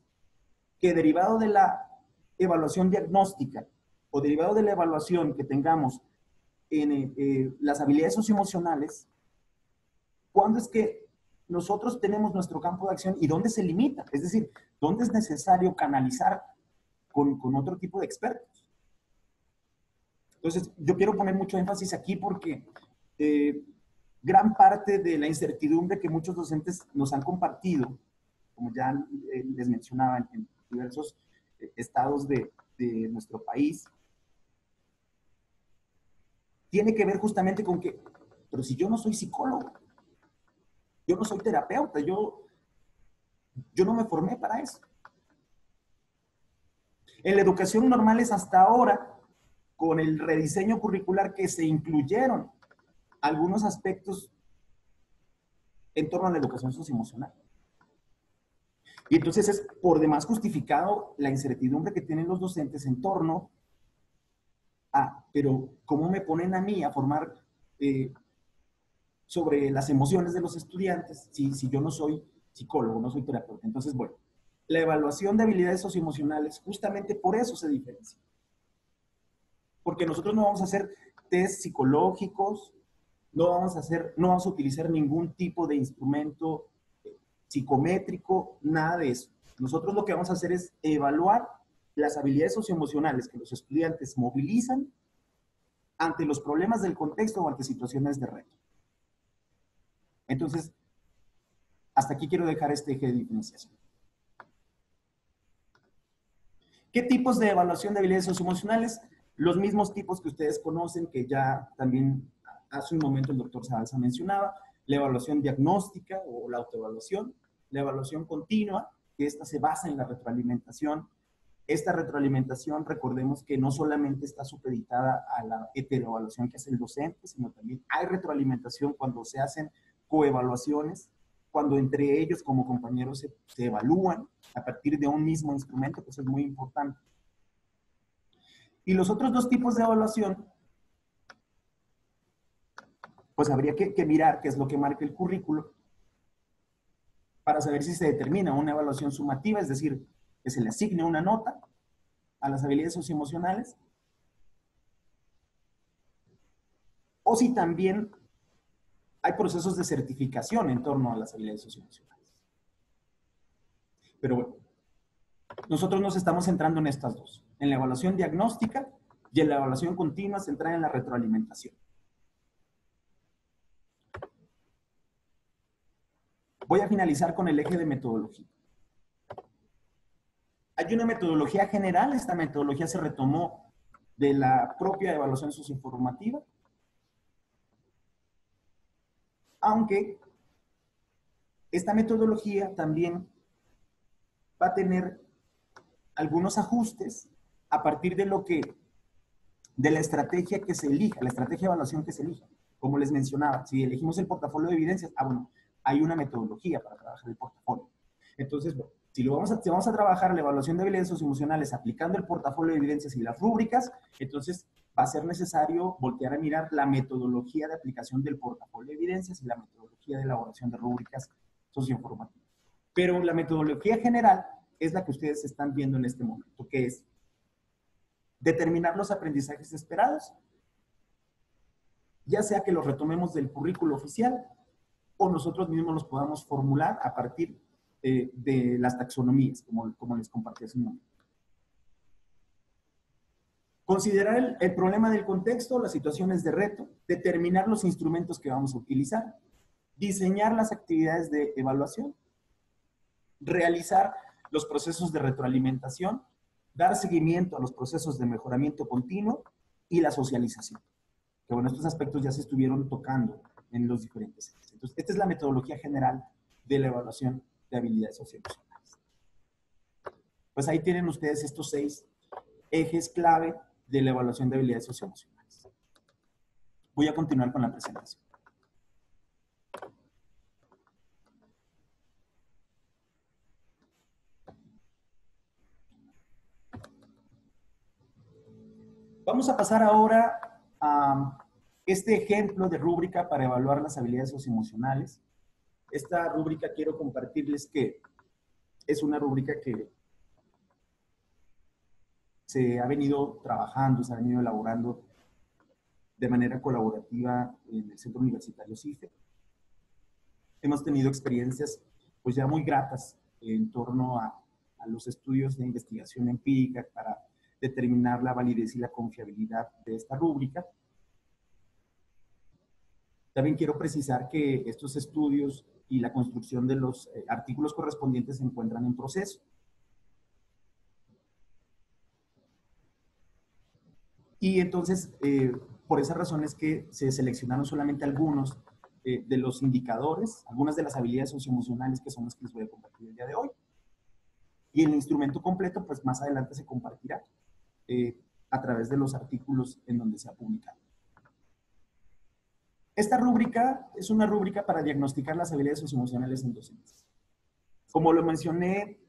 que derivado de la evaluación diagnóstica o derivado de la evaluación que tengamos en las habilidades socioemocionales, cuándo es que nosotros tenemos nuestro campo de acción y dónde se limita, es decir, dónde es necesario canalizar con otro tipo de expertos. Entonces, yo quiero poner mucho énfasis aquí porque gran parte de la incertidumbre que muchos docentes nos han compartido, como ya les mencionaba en diversos estados de nuestro país, tiene que ver justamente con que, pero si yo no soy psicólogo, yo no soy terapeuta, yo no me formé para eso. En la educación normal es hasta ahora, con el rediseño curricular, que se incluyeron algunos aspectos en torno a la educación socioemocional. Y entonces es por demás justificado la incertidumbre que tienen los docentes en torno a, pero ¿cómo me ponen a mí a formar sobre las emociones de los estudiantes si yo no soy psicólogo, no soy terapeuta. Entonces, bueno, la evaluación de habilidades socioemocionales justamente por eso se diferencia. Porque nosotros no vamos a hacer test psicológicos, no vamos a utilizar ningún tipo de instrumento psicométrico, nada de eso. Nosotros lo que vamos a hacer es evaluar las habilidades socioemocionales que los estudiantes movilizan ante los problemas del contexto o ante situaciones de reto. Entonces, hasta aquí quiero dejar este eje de diferenciación. ¿Qué tipos de evaluación de habilidades socioemocionales? Los mismos tipos que ustedes conocen, que ya también hace un momento el doctor Zabalza mencionaba: la evaluación diagnóstica o la autoevaluación, la evaluación continua, que esta se basa en la retroalimentación. Esta retroalimentación, recordemos que no solamente está supeditada a la heteroevaluación que hace el docente, sino también hay retroalimentación cuando se hacen coevaluaciones, cuando entre ellos como compañeros se evalúan a partir de un mismo instrumento, que eso es muy importante. Y los otros dos tipos de evaluación, pues habría que mirar qué es lo que marca el currículo para saber si se determina una evaluación sumativa, es decir, que se le asigne una nota a las habilidades socioemocionales, o si también hay procesos de certificación en torno a las habilidades socioemocionales. Pero bueno, nosotros nos estamos centrando en estas dos, en la evaluación diagnóstica y en la evaluación continua centrada en la retroalimentación. Voy a finalizar con el eje de metodología. Hay una metodología general, esta metodología se retomó de la propia evaluación socioinformativa, aunque esta metodología también va a tener algunos ajustes a partir de la estrategia que se elija, la estrategia de evaluación que se elija. Como les mencionaba, si elegimos el portafolio de evidencias, bueno, hay una metodología para trabajar el portafolio. Entonces, bueno, si vamos a trabajar la evaluación de habilidades socioemocionales aplicando el portafolio de evidencias y las rúbricas, entonces va a ser necesario voltear a mirar la metodología de aplicación del portafolio de evidencias y la metodología de elaboración de rúbricas socioinformativas. Pero la metodología general es la que ustedes están viendo en este momento, que es determinar los aprendizajes esperados, ya sea que los retomemos del currículo oficial o nosotros mismos los podamos formular a partir de las taxonomías, como les compartí hace un momento. Considerar el problema del contexto, las situaciones de reto, determinar los instrumentos que vamos a utilizar, diseñar las actividades de evaluación, realizar los procesos de retroalimentación, dar seguimiento a los procesos de mejoramiento continuo y la socialización. Que bueno, estos aspectos ya se estuvieron tocando en los diferentes ejes. Entonces, esta es la metodología general de la evaluación de habilidades socioemocionales. Pues ahí tienen ustedes estos 6 ejes clave de la evaluación de habilidades socioemocionales. Voy a continuar con la presentación. Vamos a pasar ahora a este ejemplo de rúbrica para evaluar las habilidades socioemocionales. Esta rúbrica quiero compartirles que es una rúbrica que se ha venido trabajando, se ha venido elaborando de manera colaborativa en el Centro Universitario CIFE. Hemos tenido experiencias pues ya muy gratas en torno a los estudios de investigación empírica para determinar la validez y la confiabilidad de esta rúbrica. También quiero precisar que estos estudios y la construcción de los artículos correspondientes se encuentran en proceso. Y entonces, por esa razón es que se seleccionaron solamente algunos de los indicadores, algunas de las habilidades socioemocionales que son las que les voy a compartir el día de hoy. Y el instrumento completo, pues más adelante se compartirá a través de los artículos en donde se ha publicado. Esta rúbrica es una rúbrica para diagnosticar las habilidades socioemocionales en docentes. Como lo mencioné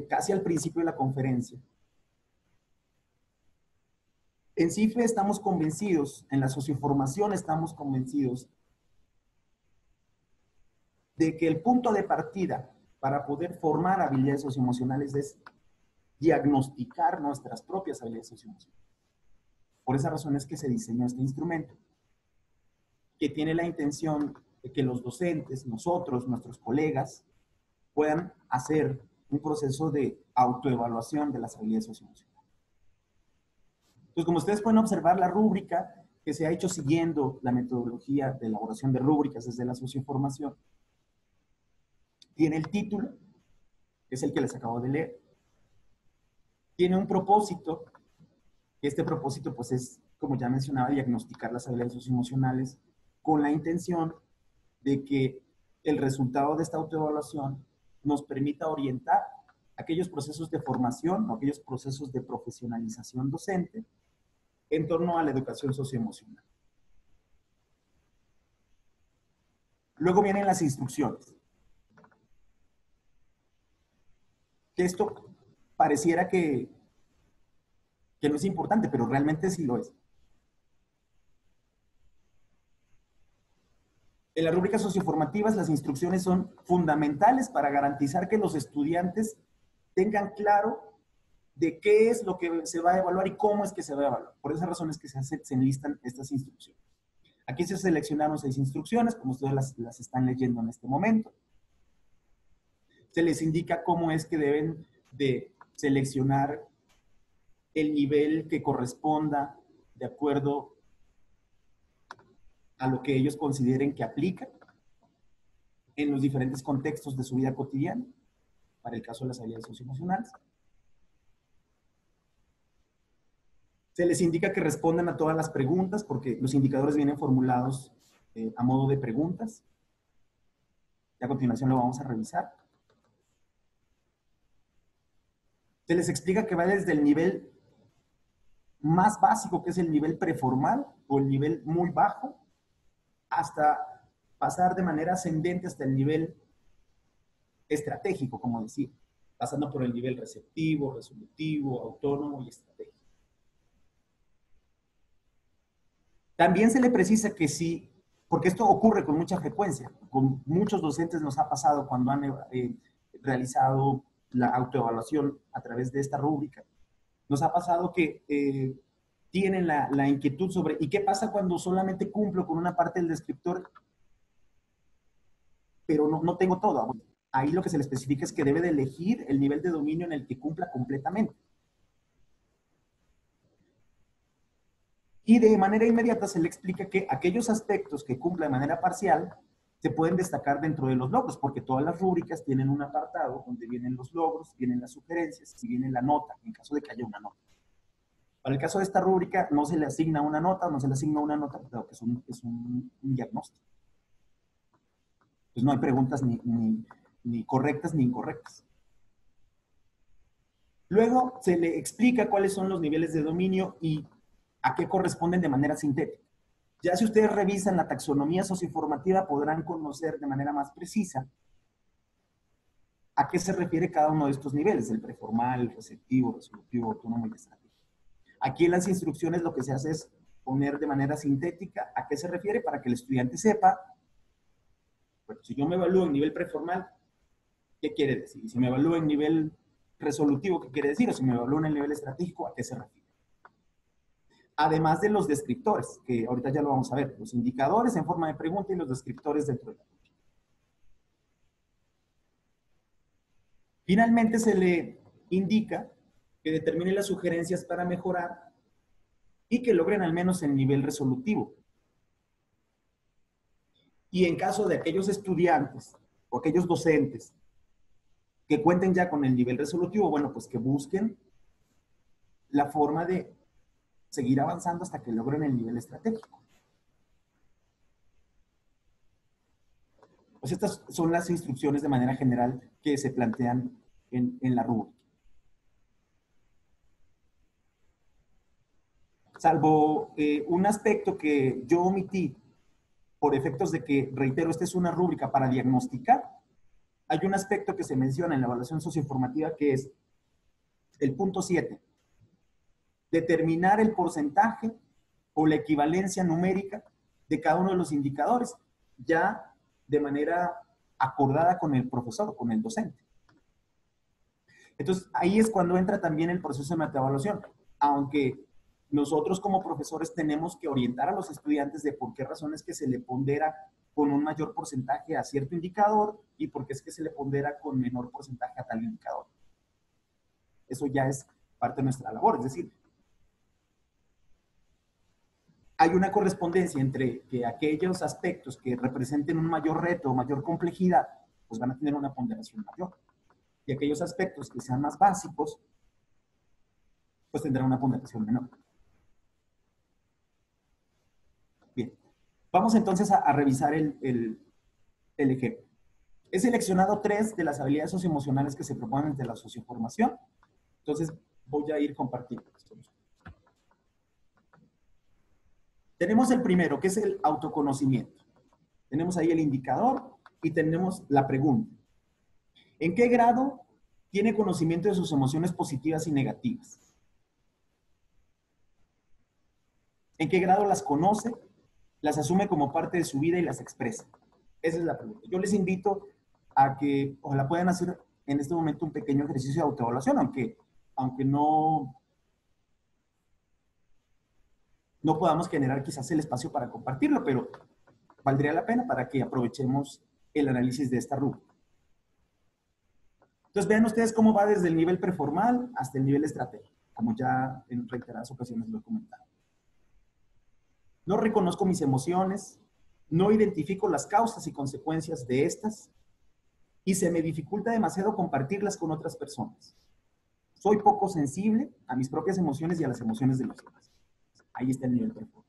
casi al principio de la conferencia, en CIFE estamos convencidos, en la socioformación estamos convencidos de que el punto de partida para poder formar habilidades socioemocionales es diagnosticar nuestras propias habilidades socioemocionales. Por esa razón es que se diseñó este instrumento, que tiene la intención de que los docentes, nosotros, nuestros colegas, puedan hacer un proceso de autoevaluación de las habilidades socioemocionales. Entonces, como ustedes pueden observar, la rúbrica que se ha hecho siguiendo la metodología de elaboración de rúbricas desde la socioformación, tiene el título, que es el que les acabo de leer. Tiene un propósito, que este propósito pues es, como ya mencionaba, diagnosticar las habilidades socioemocionales con la intención de que el resultado de esta autoevaluación nos permita orientar aquellos procesos de formación o aquellos procesos de profesionalización docente en torno a la educación socioemocional. Luego vienen las instrucciones. Que esto pareciera que no es importante, pero realmente sí lo es. En las rúbricas socioformativas, las instrucciones son fundamentales para garantizar que los estudiantes tengan claro de qué es lo que se va a evaluar y cómo es que se va a evaluar. Por esa razón es que se enlistan estas instrucciones. Aquí se seleccionaron 6 instrucciones, como ustedes las están leyendo en este momento. Se les indica cómo es que deben de seleccionar el nivel que corresponda de acuerdo a lo que ellos consideren que aplica en los diferentes contextos de su vida cotidiana, para el caso de las habilidades socioemocionales. Se les indica que respondan a todas las preguntas, porque los indicadores vienen formulados a modo de preguntas. Y a continuación lo vamos a revisar. Se les explica que va desde el nivel más básico, que es el nivel preformal, o el nivel muy bajo, hasta pasar de manera ascendente hasta el nivel estratégico, como decía, pasando por el nivel receptivo, resolutivo, autónomo y estratégico. También se le precisa que sí, porque esto ocurre con mucha frecuencia, con muchos docentes nos ha pasado cuando han realizado la autoevaluación a través de esta rúbrica, nos ha pasado que tienen la inquietud sobre, ¿y qué pasa cuando solamente cumplo con una parte del descriptor, pero no tengo todo? Ahí lo que se le especifica es que debe de elegir el nivel de dominio en el que cumpla completamente. Y de manera inmediata se le explica que aquellos aspectos que cumpla de manera parcial se pueden destacar dentro de los logros, porque todas las rúbricas tienen un apartado donde vienen los logros, vienen las sugerencias y viene la nota, en caso de que haya una nota. Para el caso de esta rúbrica no se le asigna una nota, pero que es un diagnóstico. Pues no hay preguntas ni correctas ni incorrectas. Luego se le explica cuáles son los niveles de dominio y a qué corresponden de manera sintética. Ya si ustedes revisan la taxonomía socioformativa podrán conocer de manera más precisa a qué se refiere cada uno de estos niveles, el preformal, el receptivo, resolutivo, autónomo y estratégico. Aquí en las instrucciones lo que se hace es poner de manera sintética a qué se refiere para que el estudiante sepa, bueno, si yo me evalúo en nivel preformal, ¿qué quiere decir? Y si me evalúo en nivel resolutivo, ¿qué quiere decir? O si me evalúo en el nivel estratégico, ¿a qué se refiere? Además de los descriptores, que ahorita ya lo vamos a ver, los indicadores en forma de pregunta y los descriptores dentro de la rúbrica. Finalmente se le indica que determine las sugerencias para mejorar y que logren al menos el nivel resolutivo. Y en caso de aquellos estudiantes o aquellos docentes que cuenten ya con el nivel resolutivo, bueno, pues que busquen la forma de seguir avanzando hasta que logren el nivel estratégico. Pues estas son las instrucciones de manera general que se plantean en la rúbrica. Salvo un aspecto que yo omití por efectos de que, reitero, esta es una rúbrica para diagnosticar, hay un aspecto que se menciona en la evaluación socioformativa que es el punto 7. Determinar el porcentaje o la equivalencia numérica de cada uno de los indicadores, ya de manera acordada con el profesor, con el docente. Entonces, ahí es cuando entra también el proceso de metaevaluación. Aunque nosotros como profesores tenemos que orientar a los estudiantes de por qué razones que se le pondera con un mayor porcentaje a cierto indicador y por qué es que se le pondera con menor porcentaje a tal indicador. Eso ya es parte de nuestra labor. Es decir, hay una correspondencia entre que aquellos aspectos que representen un mayor reto o mayor complejidad, pues van a tener una ponderación mayor. Y aquellos aspectos que sean más básicos, pues tendrán una ponderación menor. Bien, vamos entonces a revisar el ejemplo. He seleccionado 3 de las habilidades socioemocionales que se proponen desde la socioformación. Entonces voy a ir compartiendo. Tenemos el primero, que es el autoconocimiento. Tenemos ahí el indicador y tenemos la pregunta. ¿En qué grado tiene conocimiento de sus emociones positivas y negativas? ¿En qué grado las conoce, las asume como parte de su vida y las expresa? Esa es la pregunta. Yo les invito a que ojalá puedan hacer en este momento un pequeño ejercicio de autoevaluación, aunque no podamos generar quizás el espacio para compartirlo, pero valdría la pena para que aprovechemos el análisis de esta rúbrica. Entonces vean ustedes cómo va desde el nivel preformal hasta el nivel estratégico, como ya en reiteradas ocasiones lo he comentado. No reconozco mis emociones, no identifico las causas y consecuencias de estas, y se me dificulta demasiado compartirlas con otras personas. Soy poco sensible a mis propias emociones y a las emociones de los demás. Ahí está el nivel preformal.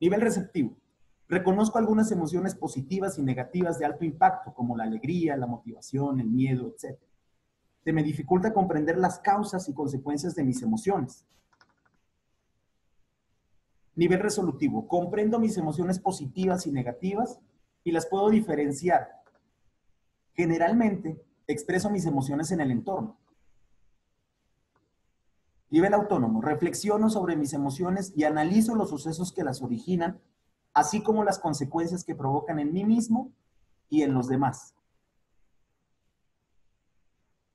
Nivel receptivo. Reconozco algunas emociones positivas y negativas de alto impacto, como la alegría, la motivación, el miedo, etc. Se me dificulta comprender las causas y consecuencias de mis emociones. Nivel resolutivo. Comprendo mis emociones positivas y negativas y las puedo diferenciar. Generalmente, expreso mis emociones en el entorno. Nivel autónomo. Reflexiono sobre mis emociones y analizo los sucesos que las originan, así como las consecuencias que provocan en mí mismo y en los demás.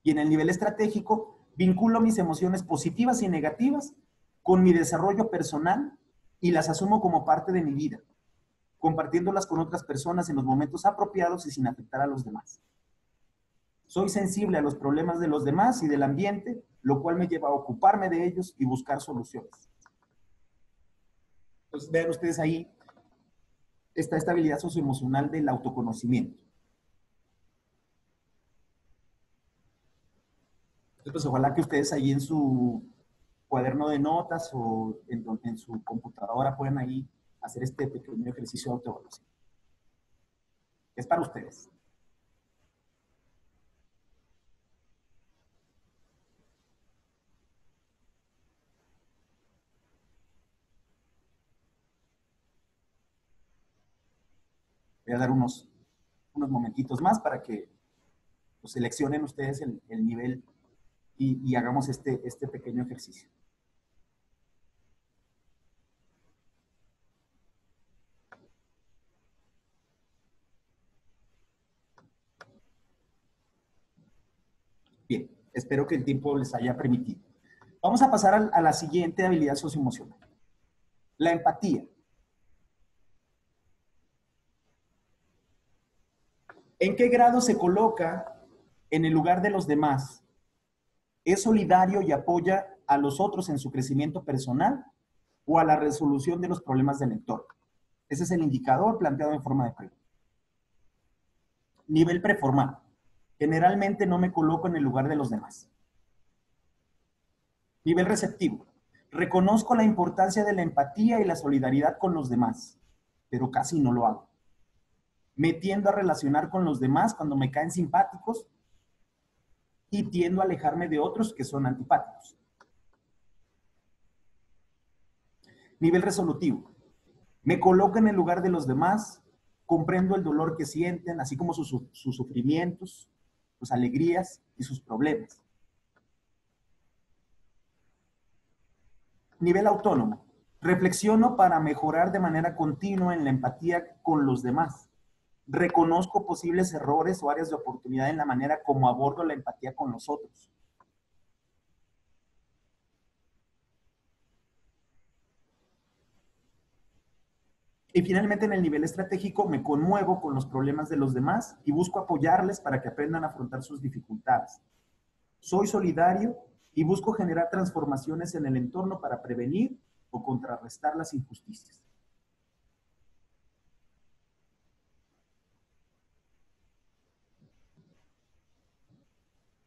Y en el nivel estratégico, vinculo mis emociones positivas y negativas con mi desarrollo personal y las asumo como parte de mi vida, compartiéndolas con otras personas en los momentos apropiados y sin afectar a los demás. Soy sensible a los problemas de los demás y del ambiente, lo cual me lleva a ocuparme de ellos y buscar soluciones. Entonces, vean ustedes ahí esta estabilidad socioemocional del autoconocimiento. Entonces, pues ojalá que ustedes ahí en su cuaderno de notas o en su computadora puedan ahí hacer este pequeño ejercicio de autoevaluación. Es para ustedes. Voy a dar unos momentitos más para que pues, seleccionen ustedes el nivel y hagamos este pequeño ejercicio. Bien, espero que el tiempo les haya permitido. Vamos a pasar a la siguiente habilidad socioemocional. La empatía. ¿En qué grado se coloca en el lugar de los demás? ¿Es solidario y apoya a los otros en su crecimiento personal o a la resolución de los problemas del entorno? Ese es el indicador planteado en forma de pregunta. Nivel preformal. Generalmente no me coloco en el lugar de los demás. Nivel receptivo. Reconozco la importancia de la empatía y la solidaridad con los demás, pero casi no lo hago. Me tiendo a relacionar con los demás cuando me caen simpáticos y tiendo a alejarme de otros que son antipáticos. Nivel resolutivo. Me coloco en el lugar de los demás, comprendo el dolor que sienten, así como sus sufrimientos, sus alegrías y sus problemas. Nivel autónomo. Reflexiono para mejorar de manera continua en la empatía con los demás. Reconozco posibles errores o áreas de oportunidad en la manera como abordo la empatía con los otros. Y finalmente, en el nivel estratégico, me conmuevo con los problemas de los demás y busco apoyarles para que aprendan a afrontar sus dificultades. Soy solidario y busco generar transformaciones en el entorno para prevenir o contrarrestar las injusticias.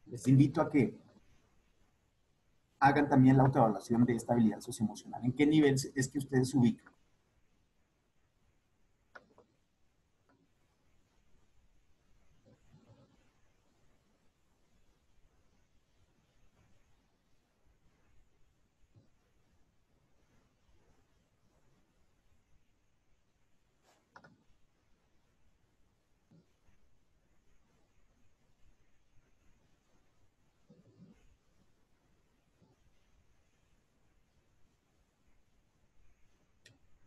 Les invito a que hagan también la autoevaluación de esta habilidad socioemocional. ¿En qué nivel es que ustedes se ubican?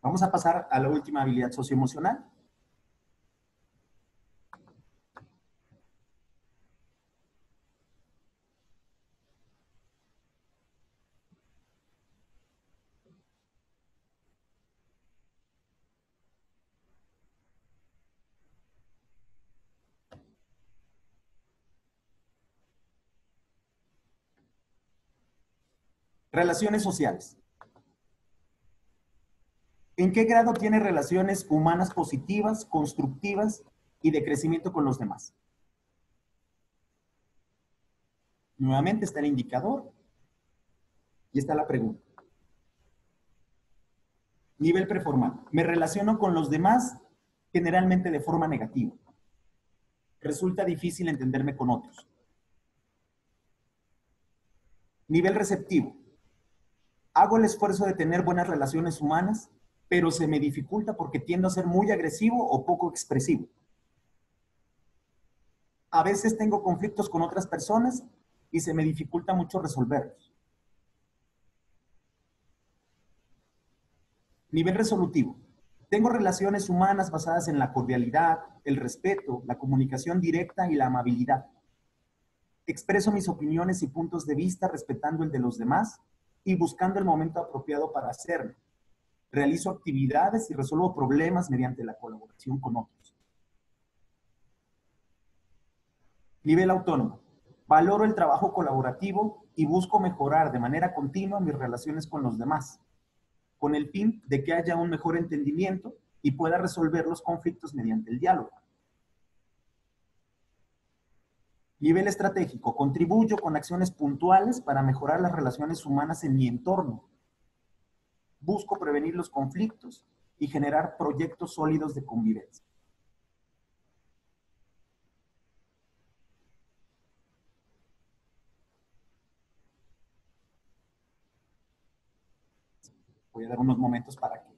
Vamos a pasar a la última habilidad socioemocional. Relaciones sociales. ¿En qué grado tiene relaciones humanas positivas, constructivas y de crecimiento con los demás? Nuevamente está el indicador y está la pregunta. Nivel preformal. Me relaciono con los demás generalmente de forma negativa. Resulta difícil entenderme con otros. Nivel receptivo. Hago el esfuerzo de tener buenas relaciones humanas, pero se me dificulta porque tiendo a ser muy agresivo o poco expresivo. A veces tengo conflictos con otras personas y se me dificulta mucho resolverlos. Nivel resolutivo. Tengo relaciones humanas basadas en la cordialidad, el respeto, la comunicación directa y la amabilidad. Expreso mis opiniones y puntos de vista respetando el de los demás y buscando el momento apropiado para hacerlo. Realizo actividades y resuelvo problemas mediante la colaboración con otros. Nivel autónomo. Valoro el trabajo colaborativo y busco mejorar de manera continua mis relaciones con los demás, con el fin de que haya un mejor entendimiento y pueda resolver los conflictos mediante el diálogo. Nivel estratégico. Contribuyo con acciones puntuales para mejorar las relaciones humanas en mi entorno. Busco prevenir los conflictos y generar proyectos sólidos de convivencia. Voy a dar unos momentos para que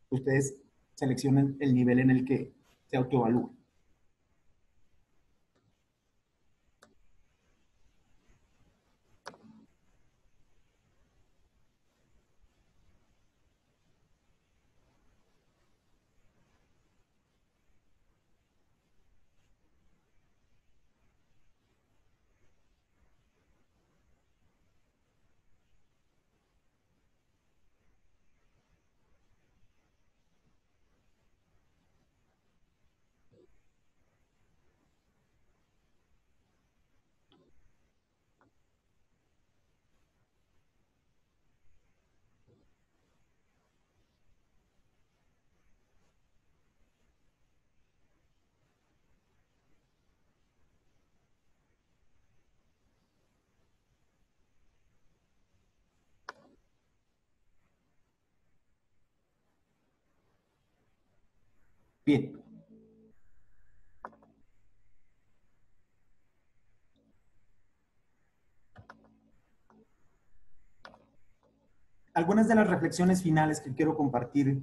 ustedes seleccionen el nivel en el que se autoevalúen. Bien. Algunas de las reflexiones finales que quiero compartir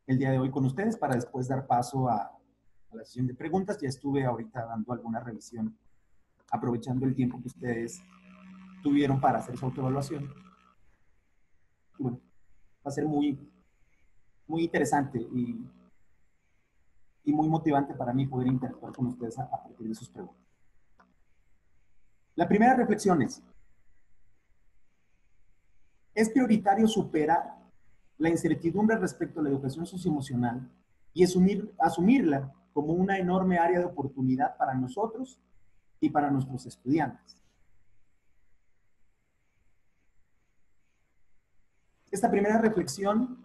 el día de hoy con ustedes para después dar paso a la sesión de preguntas. Ya estuve ahorita dando alguna revisión, aprovechando el tiempo que ustedes tuvieron para hacer su autoevaluación. Y bueno, va a ser muy interesante y y muy motivante para mí poder interactuar con ustedes a partir de sus preguntas. La primera reflexión es prioritario superar la incertidumbre respecto a la educación socioemocional y asumirla como una enorme área de oportunidad para nosotros y para nuestros estudiantes. Esta primera reflexión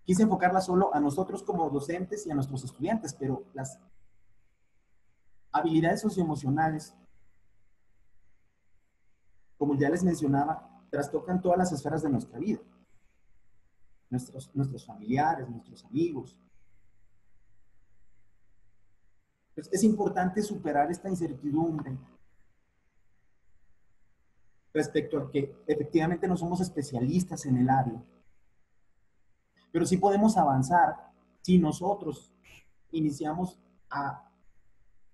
quise enfocarla solo a nosotros como docentes y a nuestros estudiantes, pero las habilidades socioemocionales, como ya les mencionaba, trastocan todas las esferas de nuestra vida. Nuestros familiares, nuestros amigos. Pues es importante superar esta incertidumbre respecto a que efectivamente no somos especialistas en el área, pero sí podemos avanzar si nosotros iniciamos a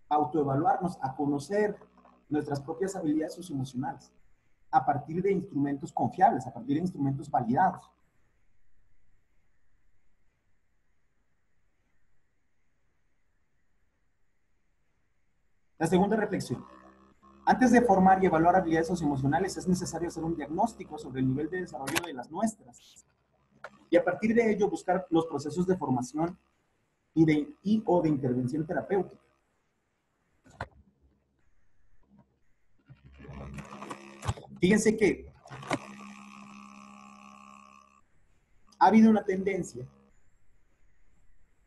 autoevaluarnos, a conocer nuestras propias habilidades socioemocionales a partir de instrumentos confiables, a partir de instrumentos validados. La segunda reflexión. Antes de formar y evaluar habilidades socioemocionales, es necesario hacer un diagnóstico sobre el nivel de desarrollo de las nuestras. Y a partir de ello, buscar los procesos de formación o de intervención terapéutica. Fíjense que ha habido una tendencia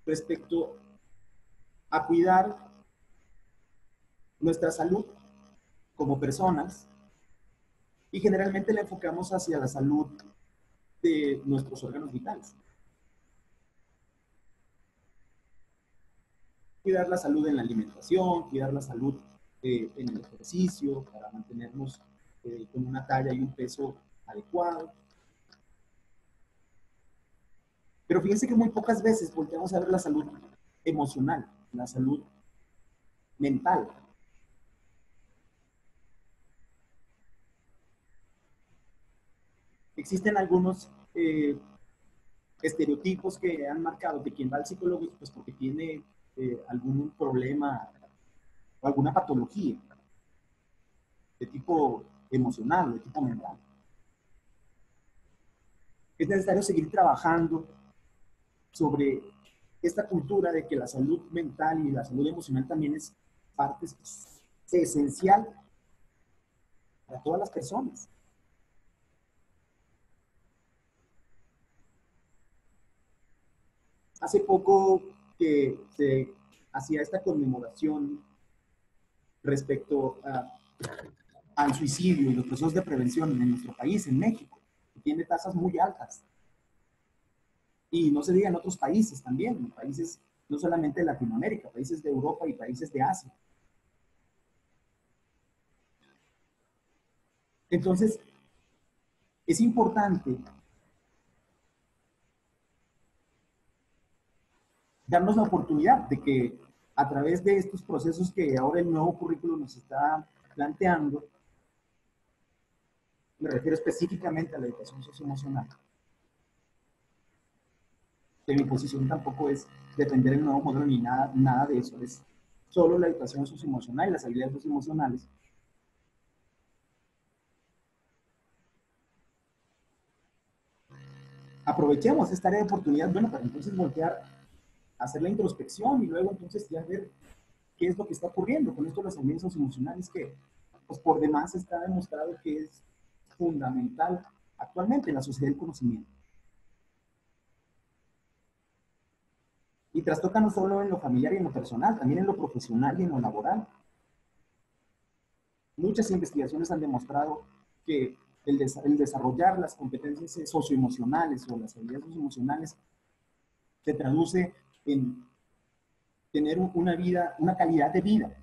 respecto a cuidar nuestra salud como personas y generalmente la enfocamos hacia la salud de nuestros órganos vitales. Cuidar la salud en la alimentación, cuidar la salud en el ejercicio para mantenernos con una talla y un peso adecuado. Pero fíjense que muy pocas veces volteamos a ver la salud emocional, la salud mental. Existen algunos estereotipos que han marcado que quien va al psicólogo pues porque tiene algún problema o alguna patología de tipo emocional, de tipo mental. Es necesario seguir trabajando sobre esta cultura de que la salud mental y la salud emocional también es parte esencial para todas las personas. Hace poco que se hacía esta conmemoración respecto al suicidio y los procesos de prevención en nuestro país, en México, que tiene tasas muy altas. Y no se diga en otros países también, en países no solamente de Latinoamérica, países de Europa y países de Asia. Entonces, es importante darnos la oportunidad de que a través de estos procesos que ahora el nuevo currículo nos está planteando, me refiero específicamente a la educación socioemocional. Que mi posición tampoco es defender el nuevo modelo ni nada de eso, es solo la educación socioemocional y las habilidades socioemocionales. Aprovechemos esta área de oportunidad, bueno, para entonces voltear a hacer la introspección y luego entonces ya ver qué es lo que está ocurriendo con esto de las habilidades socioemocionales que pues por demás está demostrado que es fundamental actualmente en la sociedad del conocimiento. Y trastoca no solo en lo familiar y en lo personal, también en lo profesional y en lo laboral. Muchas investigaciones han demostrado que el desarrollar las competencias socioemocionales o las habilidades socioemocionales se traduce en tener una vida, una calidad de vida,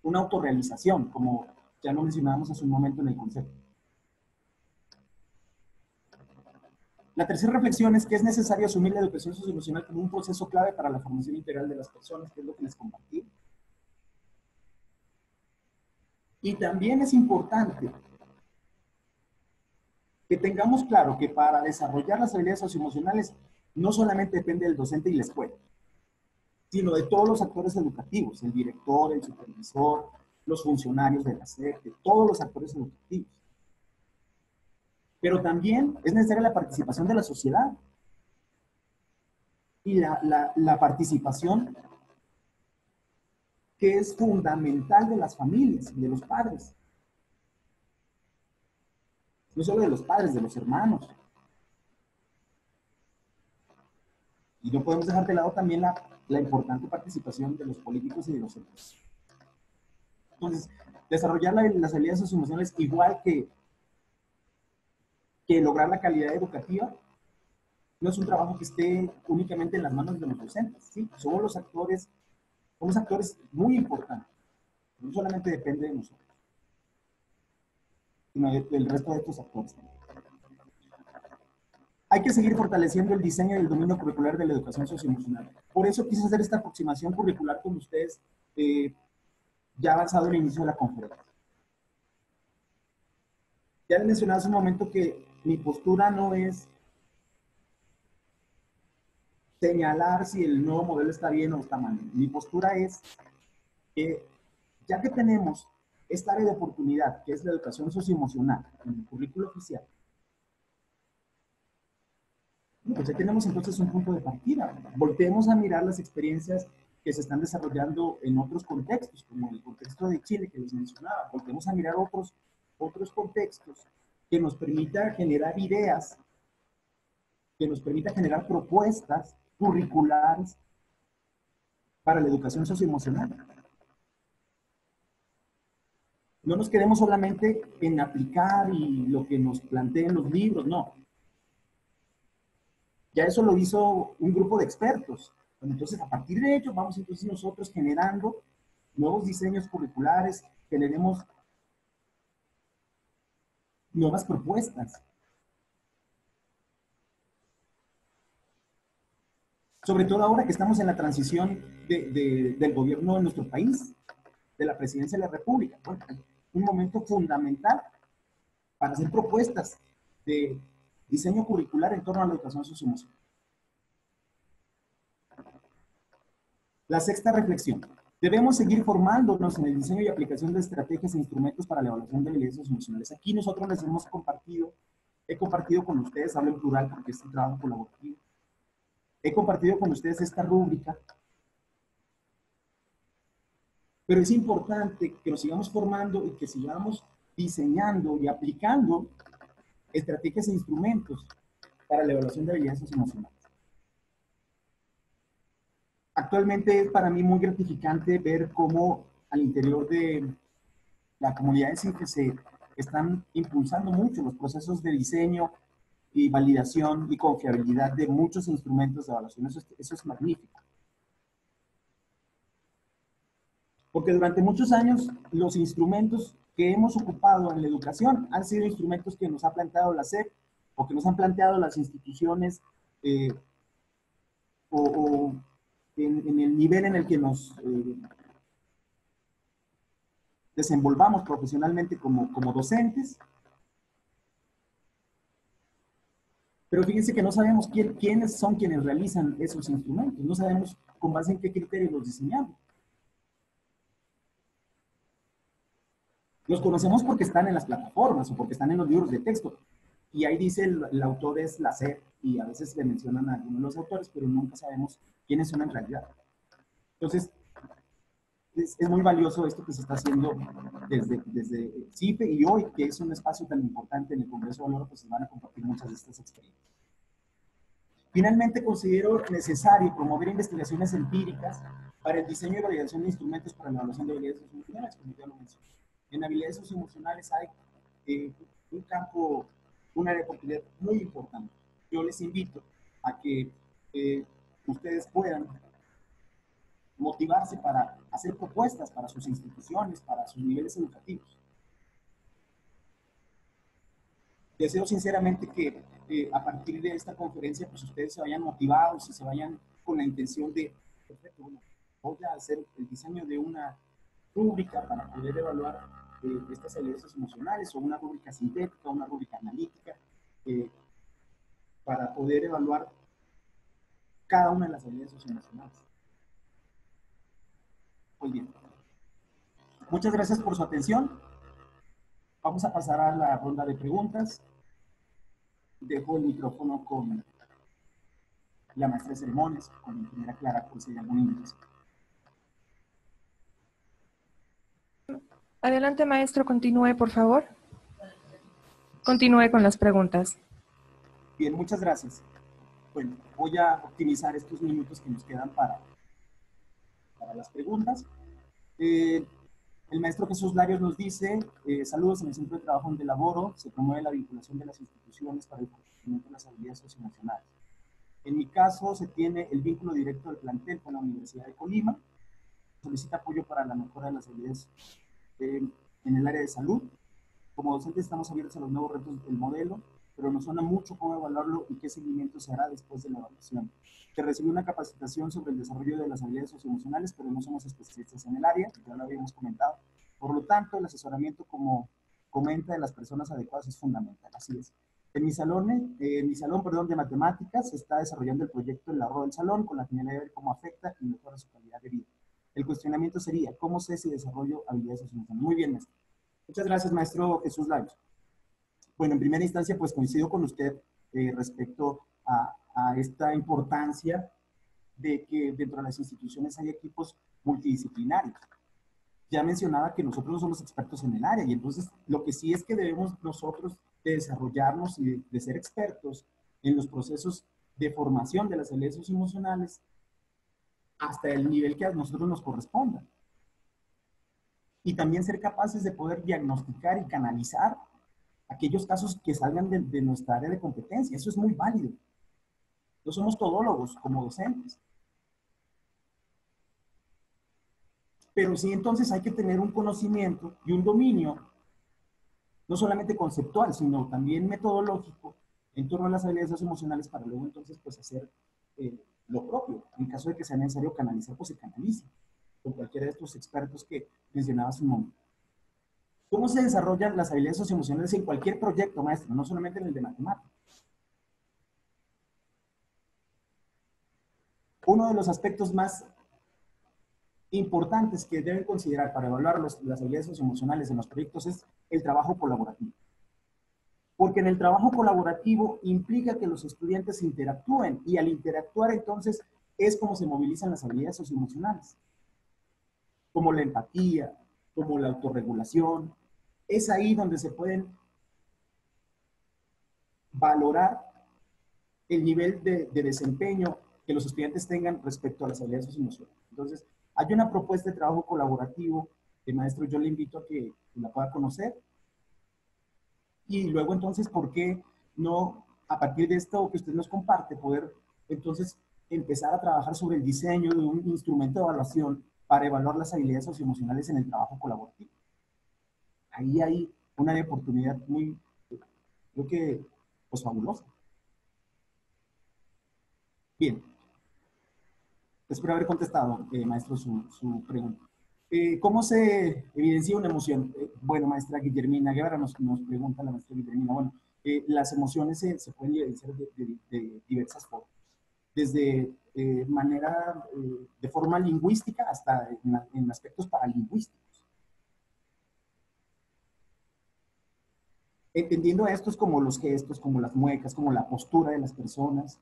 una autorrealización, como ya lo mencionábamos hace un momento en el concepto. La tercera reflexión es que es necesario asumir la educación socioemocional como un proceso clave para la formación integral de las personas, que es lo que les compartí. Y también es importante que tengamos claro que para desarrollar las habilidades socioemocionales no solamente depende del docente y la escuela, sino de todos los actores educativos, el director, el supervisor, los funcionarios de la SEP, de todos los actores educativos. Pero también es necesaria la participación de la sociedad y la participación que es fundamental de las familias, de los padres. No solo de los padres, de los hermanos. Y no podemos dejar de lado también la importante participación de los políticos y de los empresarios. Entonces, desarrollar las habilidades socioemocionales igual que lograr la calidad educativa no es un trabajo que esté únicamente en las manos de los docentes, ¿sí? Somos actores muy importantes. No solamente depende de nosotros, sino del resto de estos actores. Hay que seguir fortaleciendo el diseño y el dominio curricular de la educación socioemocional. Por eso quise hacer esta aproximación curricular con ustedes, ya avanzado el inicio de la conferencia. Ya les mencionaba hace un momento que mi postura no es señalar si el nuevo modelo está bien o está mal. Mi postura es que, ya que tenemos esta área de oportunidad, que es la educación socioemocional, en el currículo oficial, pues ya tenemos entonces un punto de partida. Voltemos a mirar las experiencias que se están desarrollando en otros contextos, como el contexto de Chile que les mencionaba. Voltemos a mirar otros contextos que nos permita generar ideas, que nos permita generar propuestas curriculares para la educación socioemocional. No nos quedemos solamente en aplicar y lo que nos planteen los libros, no. Ya eso lo hizo un grupo de expertos. Entonces, a partir de ello, vamos entonces nosotros generando nuevos diseños curriculares, generemos nuevas propuestas. Sobre todo ahora que estamos en la transición del gobierno de nuestro país, de la presidencia de la República. Bueno, un momento fundamental para hacer propuestas de diseño curricular en torno a la educación socioemocional. La sexta reflexión. Debemos seguir formándonos en el diseño y aplicación de estrategias e instrumentos para la evaluación de habilidades socioemocionales. Aquí nosotros les hemos compartido, he compartido con ustedes, hablo en plural porque es un trabajo colaborativo, he compartido con ustedes esta rúbrica, pero es importante que nos sigamos formando y que sigamos diseñando y aplicando estrategias e instrumentos para la evaluación de habilidades socioemocionales. Actualmente es para mí muy gratificante ver cómo al interior de la comunidad de CIFE se están impulsando mucho los procesos de diseño y validación y confiabilidad de muchos instrumentos de evaluación. Eso es magnífico. Porque durante muchos años los instrumentos que hemos ocupado en la educación han sido instrumentos que nos ha planteado la SEP o que nos han planteado las instituciones o en el nivel en el que nos desenvolvamos profesionalmente como docentes. Pero fíjense que no sabemos quiénes son quienes realizan esos instrumentos. No sabemos con base en qué criterios los diseñamos. Los conocemos porque están en las plataformas o porque están en los libros de texto. Y ahí dice el autor es la SEP y a veces le mencionan a algunos de los autores, pero nunca sabemos quiénes son en realidad. Entonces, es muy valioso esto que se está haciendo desde CIFE y hoy, que es un espacio tan importante en el Congreso de Valor, pues se van a compartir muchas de estas experiencias. Finalmente, considero necesario promover investigaciones empíricas para el diseño y validación de instrumentos para la evaluación de habilidades socioemocionales, como ya lo mencioné. En habilidades socioemocionales hay un campo, un área de oportunidad muy importante. Yo les invito a que ustedes puedan motivarse para hacer propuestas para sus instituciones, para sus niveles educativos. Deseo sinceramente que a partir de esta conferencia, pues ustedes se vayan motivados y se vayan con la intención de, perfecto, bueno, voy a hacer el diseño de una rúbrica para poder evaluar estas habilidades emocionales, o una rúbrica sintética, una rúbrica analítica, para poder evaluar cada una de las habilidades socioemocionales. Muy bien. Muchas gracias por su atención. Vamos a pasar a la ronda de preguntas. Dejo el micrófono con la maestra de ceremonias, con la ingeniera Clara, por si hay alguna invitación. Adelante, maestro, continúe, por favor. Continúe con las preguntas. Bien, muchas gracias. Bueno, voy a optimizar estos minutos que nos quedan para las preguntas. El maestro Jesús Larios nos dice, saludos, en el centro de trabajo donde laboro, se promueve la vinculación de las instituciones para el fortalecimiento de las habilidades socioemocionales. En mi caso, se tiene el vínculo directo del plantel con la Universidad de Colima, solicita apoyo para la mejora de las habilidades en el área de salud. Como docentes estamos abiertos a los nuevos retos del modelo, pero nos suena mucho cómo evaluarlo y qué seguimiento se hará después de la evaluación. Se recibió una capacitación sobre el desarrollo de las habilidades socioemocionales, pero no somos especialistas en el área, ya lo habíamos comentado. Por lo tanto, el asesoramiento, como comenta, de las personas adecuadas es fundamental, así es. En mi salón, de matemáticas, se está desarrollando el proyecto El ahorro del salón con la finalidad de ver cómo afecta y mejora su calidad de vida. El cuestionamiento sería, ¿cómo sé si desarrollo habilidades socioemocionales? Muy bien, maestro. Muchas gracias, maestro Jesús Larios. Bueno, en primera instancia, pues coincido con usted respecto a esta importancia de que dentro de las instituciones hay equipos multidisciplinarios. Ya mencionaba que nosotros no somos expertos en el área, y entonces lo que sí es que debemos nosotros de desarrollarnos y de ser expertos en los procesos de formación de las habilidades socioemocionales hasta el nivel que a nosotros nos corresponda. Y también ser capaces de poder diagnosticar y canalizar aquellos casos que salgan de nuestra área de competencia. Eso es muy válido. No somos todólogos como docentes. Pero sí, entonces hay que tener un conocimiento y un dominio, no solamente conceptual, sino también metodológico, en torno a las habilidades socioemocionales, para luego entonces pues hacer lo propio. En caso de que sea necesario canalizar, pues se canaliza con cualquiera de estos expertos que mencionaba hace un momento. ¿Cómo se desarrollan las habilidades socioemocionales en cualquier proyecto, maestro? No solamente en el de matemáticas. Uno de los aspectos más importantes que deben considerar para evaluar las habilidades socioemocionales en los proyectos es el trabajo colaborativo. Porque en el trabajo colaborativo implica que los estudiantes interactúen, y al interactuar entonces es como se movilizan las habilidades socioemocionales, como la empatía, como la autorregulación. Es ahí donde se pueden valorar el nivel de desempeño que los estudiantes tengan respecto a las habilidades socioemocionales. Entonces, hay una propuesta de trabajo colaborativo que, maestro, yo le invito a que la pueda conocer. Y luego, entonces, ¿por qué no, a partir de esto que usted nos comparte, poder entonces empezar a trabajar sobre el diseño de un instrumento de evaluación para evaluar las habilidades socioemocionales en el trabajo colaborativo? Ahí hay una oportunidad muy, creo que, pues, fabulosa. Bien. Espero haber contestado, maestro, su pregunta. ¿Cómo se evidencia una emoción? Bueno, maestra Guillermina Guevara nos pregunta la maestra Guillermina. Bueno, las emociones se pueden evidenciar de diversas formas. Desde de forma lingüística hasta en aspectos paralingüísticos. Entendiendo estos como los gestos, como las muecas, como la postura de las personas.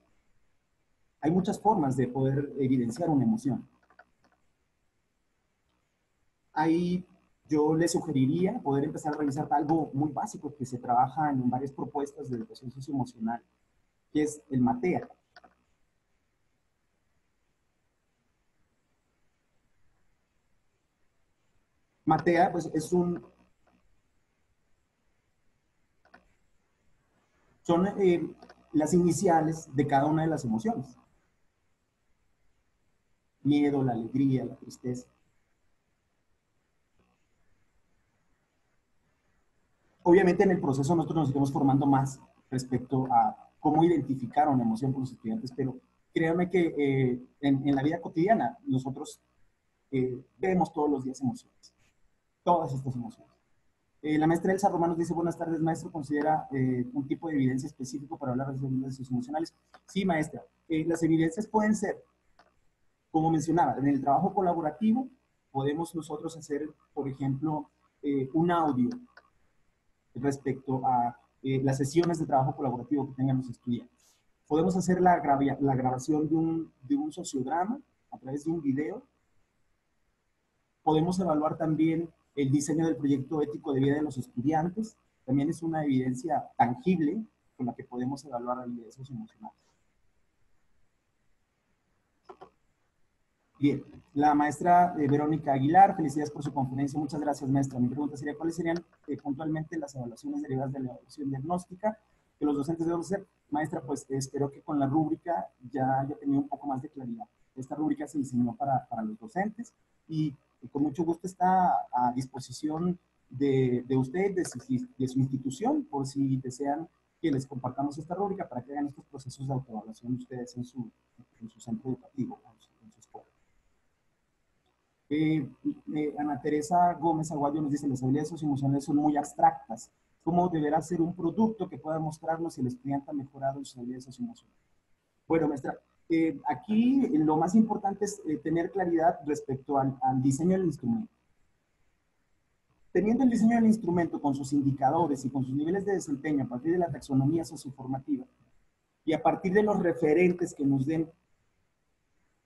Hay muchas formas de poder evidenciar una emoción. Ahí yo le sugeriría poder empezar a revisar algo muy básico que se trabaja en varias propuestas de educación socioemocional, que es el MATEA. MATEA, pues, son las iniciales de cada una de las emociones. Miedo, la alegría, la tristeza. Obviamente en el proceso nosotros nos iremos formando más respecto a cómo identificar una emoción con los estudiantes, pero créanme que en la vida cotidiana nosotros vemos todos los días emociones, todas estas emociones. La maestra Elsa Román nos dice, buenas tardes, maestro, ¿considera un tipo de evidencia específico para hablar de las habilidades socioemocionales? Sí, maestra. Las evidencias pueden ser, como mencionaba, en el trabajo colaborativo podemos nosotros hacer, por ejemplo, un audio respecto a las sesiones de trabajo colaborativo que tengan los estudiantes. Podemos hacer la grabación de un sociodrama a través de un video. Podemos evaluar también el diseño del proyecto ético de vida de los estudiantes. También es una evidencia tangible con la que podemos evaluar habilidades socioemocionales. Bien, la maestra Verónica Aguilar, felicidades por su conferencia. Muchas gracias, maestra. Mi pregunta sería, ¿cuáles serían puntualmente las evaluaciones derivadas de la evaluación diagnóstica que los docentes deben hacer? Maestra, pues espero que con la rúbrica ya haya tenido un poco más de claridad. Esta rúbrica se diseñó para los docentes y con mucho gusto está a disposición de usted, de su institución, por si desean que les compartamos esta rúbrica para que hagan estos procesos de autoevaluación ustedes en su centro educativo, en su escuela. Ana Teresa Gómez Aguayo nos dice, las habilidades socioemocionales son muy abstractas. ¿Cómo deberá ser un producto que pueda mostrarnos si el estudiante ha mejorado sus habilidades socioemocionales? Bueno, maestra, aquí lo más importante es tener claridad respecto al diseño del instrumento. Teniendo el diseño del instrumento con sus indicadores y con sus niveles de desempeño a partir de la taxonomía socioformativa y a partir de los referentes que nos den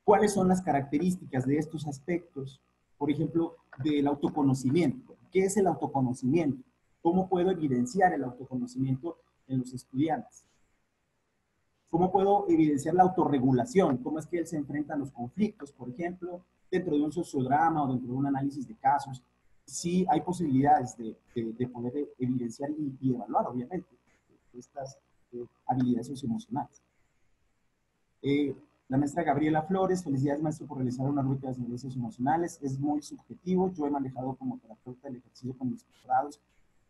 cuáles son las características de estos aspectos, por ejemplo, del autoconocimiento. ¿Qué es el autoconocimiento? ¿Cómo puedo evidenciar el autoconocimiento en los estudiantes? ¿Cómo puedo evidenciar la autorregulación? ¿Cómo es que él se enfrenta a los conflictos, por ejemplo, dentro de un sociodrama o dentro de un análisis de casos? Sí hay posibilidades de poder evidenciar y evaluar, obviamente, estas habilidades socioemocionales. La maestra Gabriela Flores, felicidades maestro por realizar una rúbrica de habilidades socioemocionales. Es muy subjetivo. Yo he manejado como terapeuta el ejercicio con mis doctorados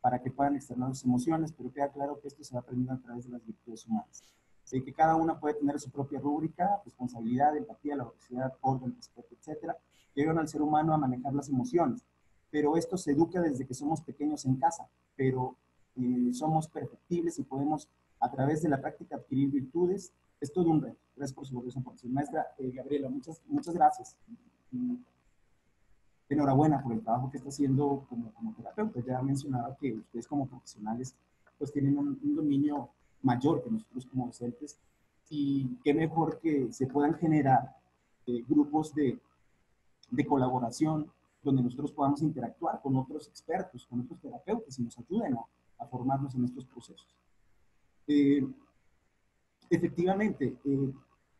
para que puedan externar sus emociones, pero queda claro que esto se va aprendiendo a través de las virtudes humanas. Sé que cada una puede tener su propia rúbrica, responsabilidad, empatía, laboriosidad, orden, respeto, etcétera, que ayudan al ser humano a manejar las emociones. Pero esto se educa desde que somos pequeños en casa, pero somos perfectibles y podemos, a través de la práctica, adquirir virtudes. Es todo un reto. Gracias por su valiosa aportación. Maestra Gabriela, muchas gracias. Enhorabuena por el trabajo que está haciendo como terapeuta. Ya mencionaba que ustedes como profesionales pues tienen un dominio mayor que nosotros como docentes y qué mejor que se puedan generar grupos de colaboración donde nosotros podamos interactuar con otros expertos, con otros terapeutas y nos ayuden a formarnos en estos procesos. Efectivamente,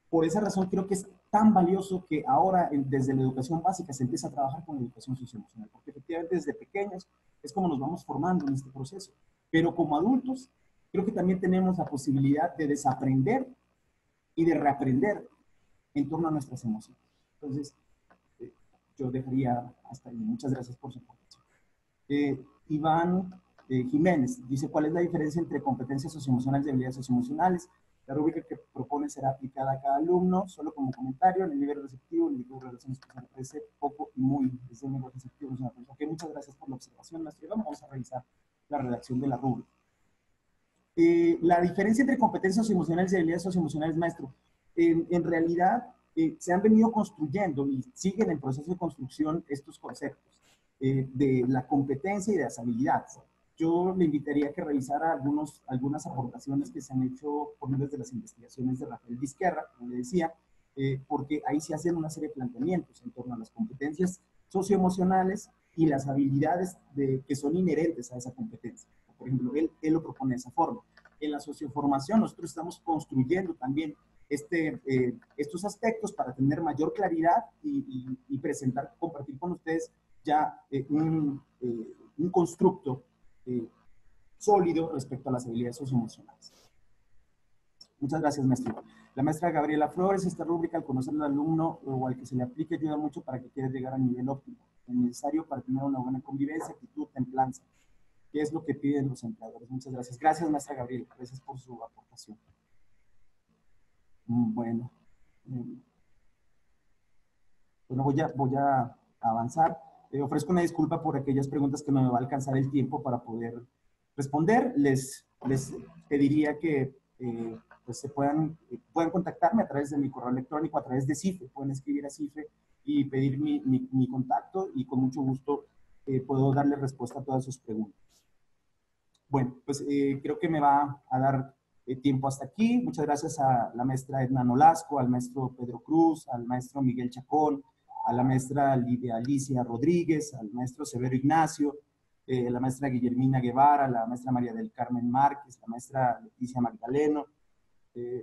por esa razón creo que es tan valioso que ahora desde la educación básica se empieza a trabajar con la educación socioemocional, porque efectivamente desde pequeños es como nos vamos formando en este proceso. Pero como adultos, creo que también tenemos la posibilidad de desaprender y de reaprender en torno a nuestras emociones. Entonces, yo dejaría hasta ahí. Muchas gracias por su aportación. Iván Jiménez dice, ¿cuál es la diferencia entre competencias socioemocionales y habilidades socioemocionales? La rúbrica que propone será aplicada a cada alumno, solo como comentario, en el nivel receptivo, en el nivel de relaciones que me parece poco y muy, desde el nivel receptivo. Es una cosa. Ok, muchas gracias por la observación, maestro. Vamos a revisar la redacción de la rúbrica. La diferencia entre competencias socioemocionales y habilidades socioemocionales, maestro, en realidad se han venido construyendo y siguen en proceso de construcción estos conceptos de la competencia y de las habilidades. Yo le invitaría a que revisara algunas aportaciones que se han hecho por medio de las investigaciones de Rafael Vizquerra, como le decía, porque ahí se hacen una serie de planteamientos en torno a las competencias socioemocionales y las habilidades que son inherentes a esa competencia. Por ejemplo, él lo propone de esa forma. En la socioformación nosotros estamos construyendo también estos aspectos para tener mayor claridad y presentar, compartir con ustedes ya un constructo sólido respecto a las habilidades socioemocionales. Muchas gracias, maestro. La maestra Gabriela Flores, esta rúbrica al conocer al alumno o al que se le aplique ayuda mucho para que quiera llegar al nivel óptimo. Es necesario para tener una buena convivencia, actitud, templanza. ¿Qué es lo que piden los empleadores? Muchas gracias. Gracias, maestra Gabriela. Gracias por su aportación. Bueno, voy a avanzar. Ofrezco una disculpa por aquellas preguntas que no me va a alcanzar el tiempo para poder responder. Les pediría que pues puedan contactarme a través de mi correo electrónico, a través de CIFE. Pueden escribir a CIFE y pedir mi contacto y con mucho gusto puedo darle respuesta a todas sus preguntas. Bueno, pues creo que me va a dar tiempo hasta aquí. Muchas gracias a la maestra Edna Nolasco, al maestro Pedro Cruz, al maestro Miguel Chacón, a la maestra Lidia Alicia Rodríguez, al maestro Severo Ignacio, la maestra Guillermina Guevara, la maestra María del Carmen Márquez, la maestra Leticia Magdaleno.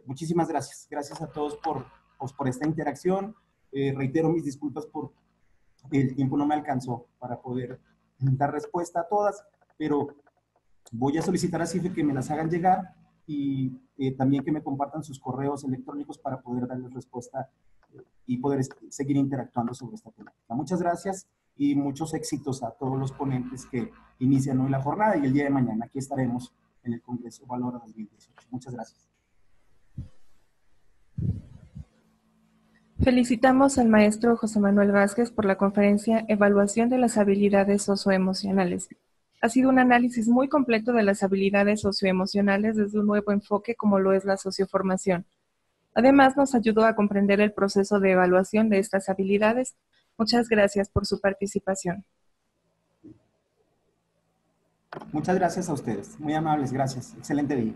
Muchísimas gracias. Gracias a todos por esta interacción. Reitero mis disculpas por el tiempo no me alcanzó para poder dar respuesta a todas, pero voy a solicitar a CIFE que me las hagan llegar y también que me compartan sus correos electrónicos para poder darles respuesta y poder seguir interactuando sobre esta temática. Muchas gracias y muchos éxitos a todos los ponentes que inician hoy la jornada y el día de mañana aquí estaremos en el Congreso Valora 2018. Muchas gracias. Felicitamos al maestro José Manuel Vázquez por la conferencia Evaluación de las habilidades socioemocionales. Ha sido un análisis muy completo de las habilidades socioemocionales desde un nuevo enfoque como lo es la socioformación. Además, nos ayudó a comprender el proceso de evaluación de estas habilidades. Muchas gracias por su participación. Muchas gracias a ustedes. Muy amables, gracias. Excelente día.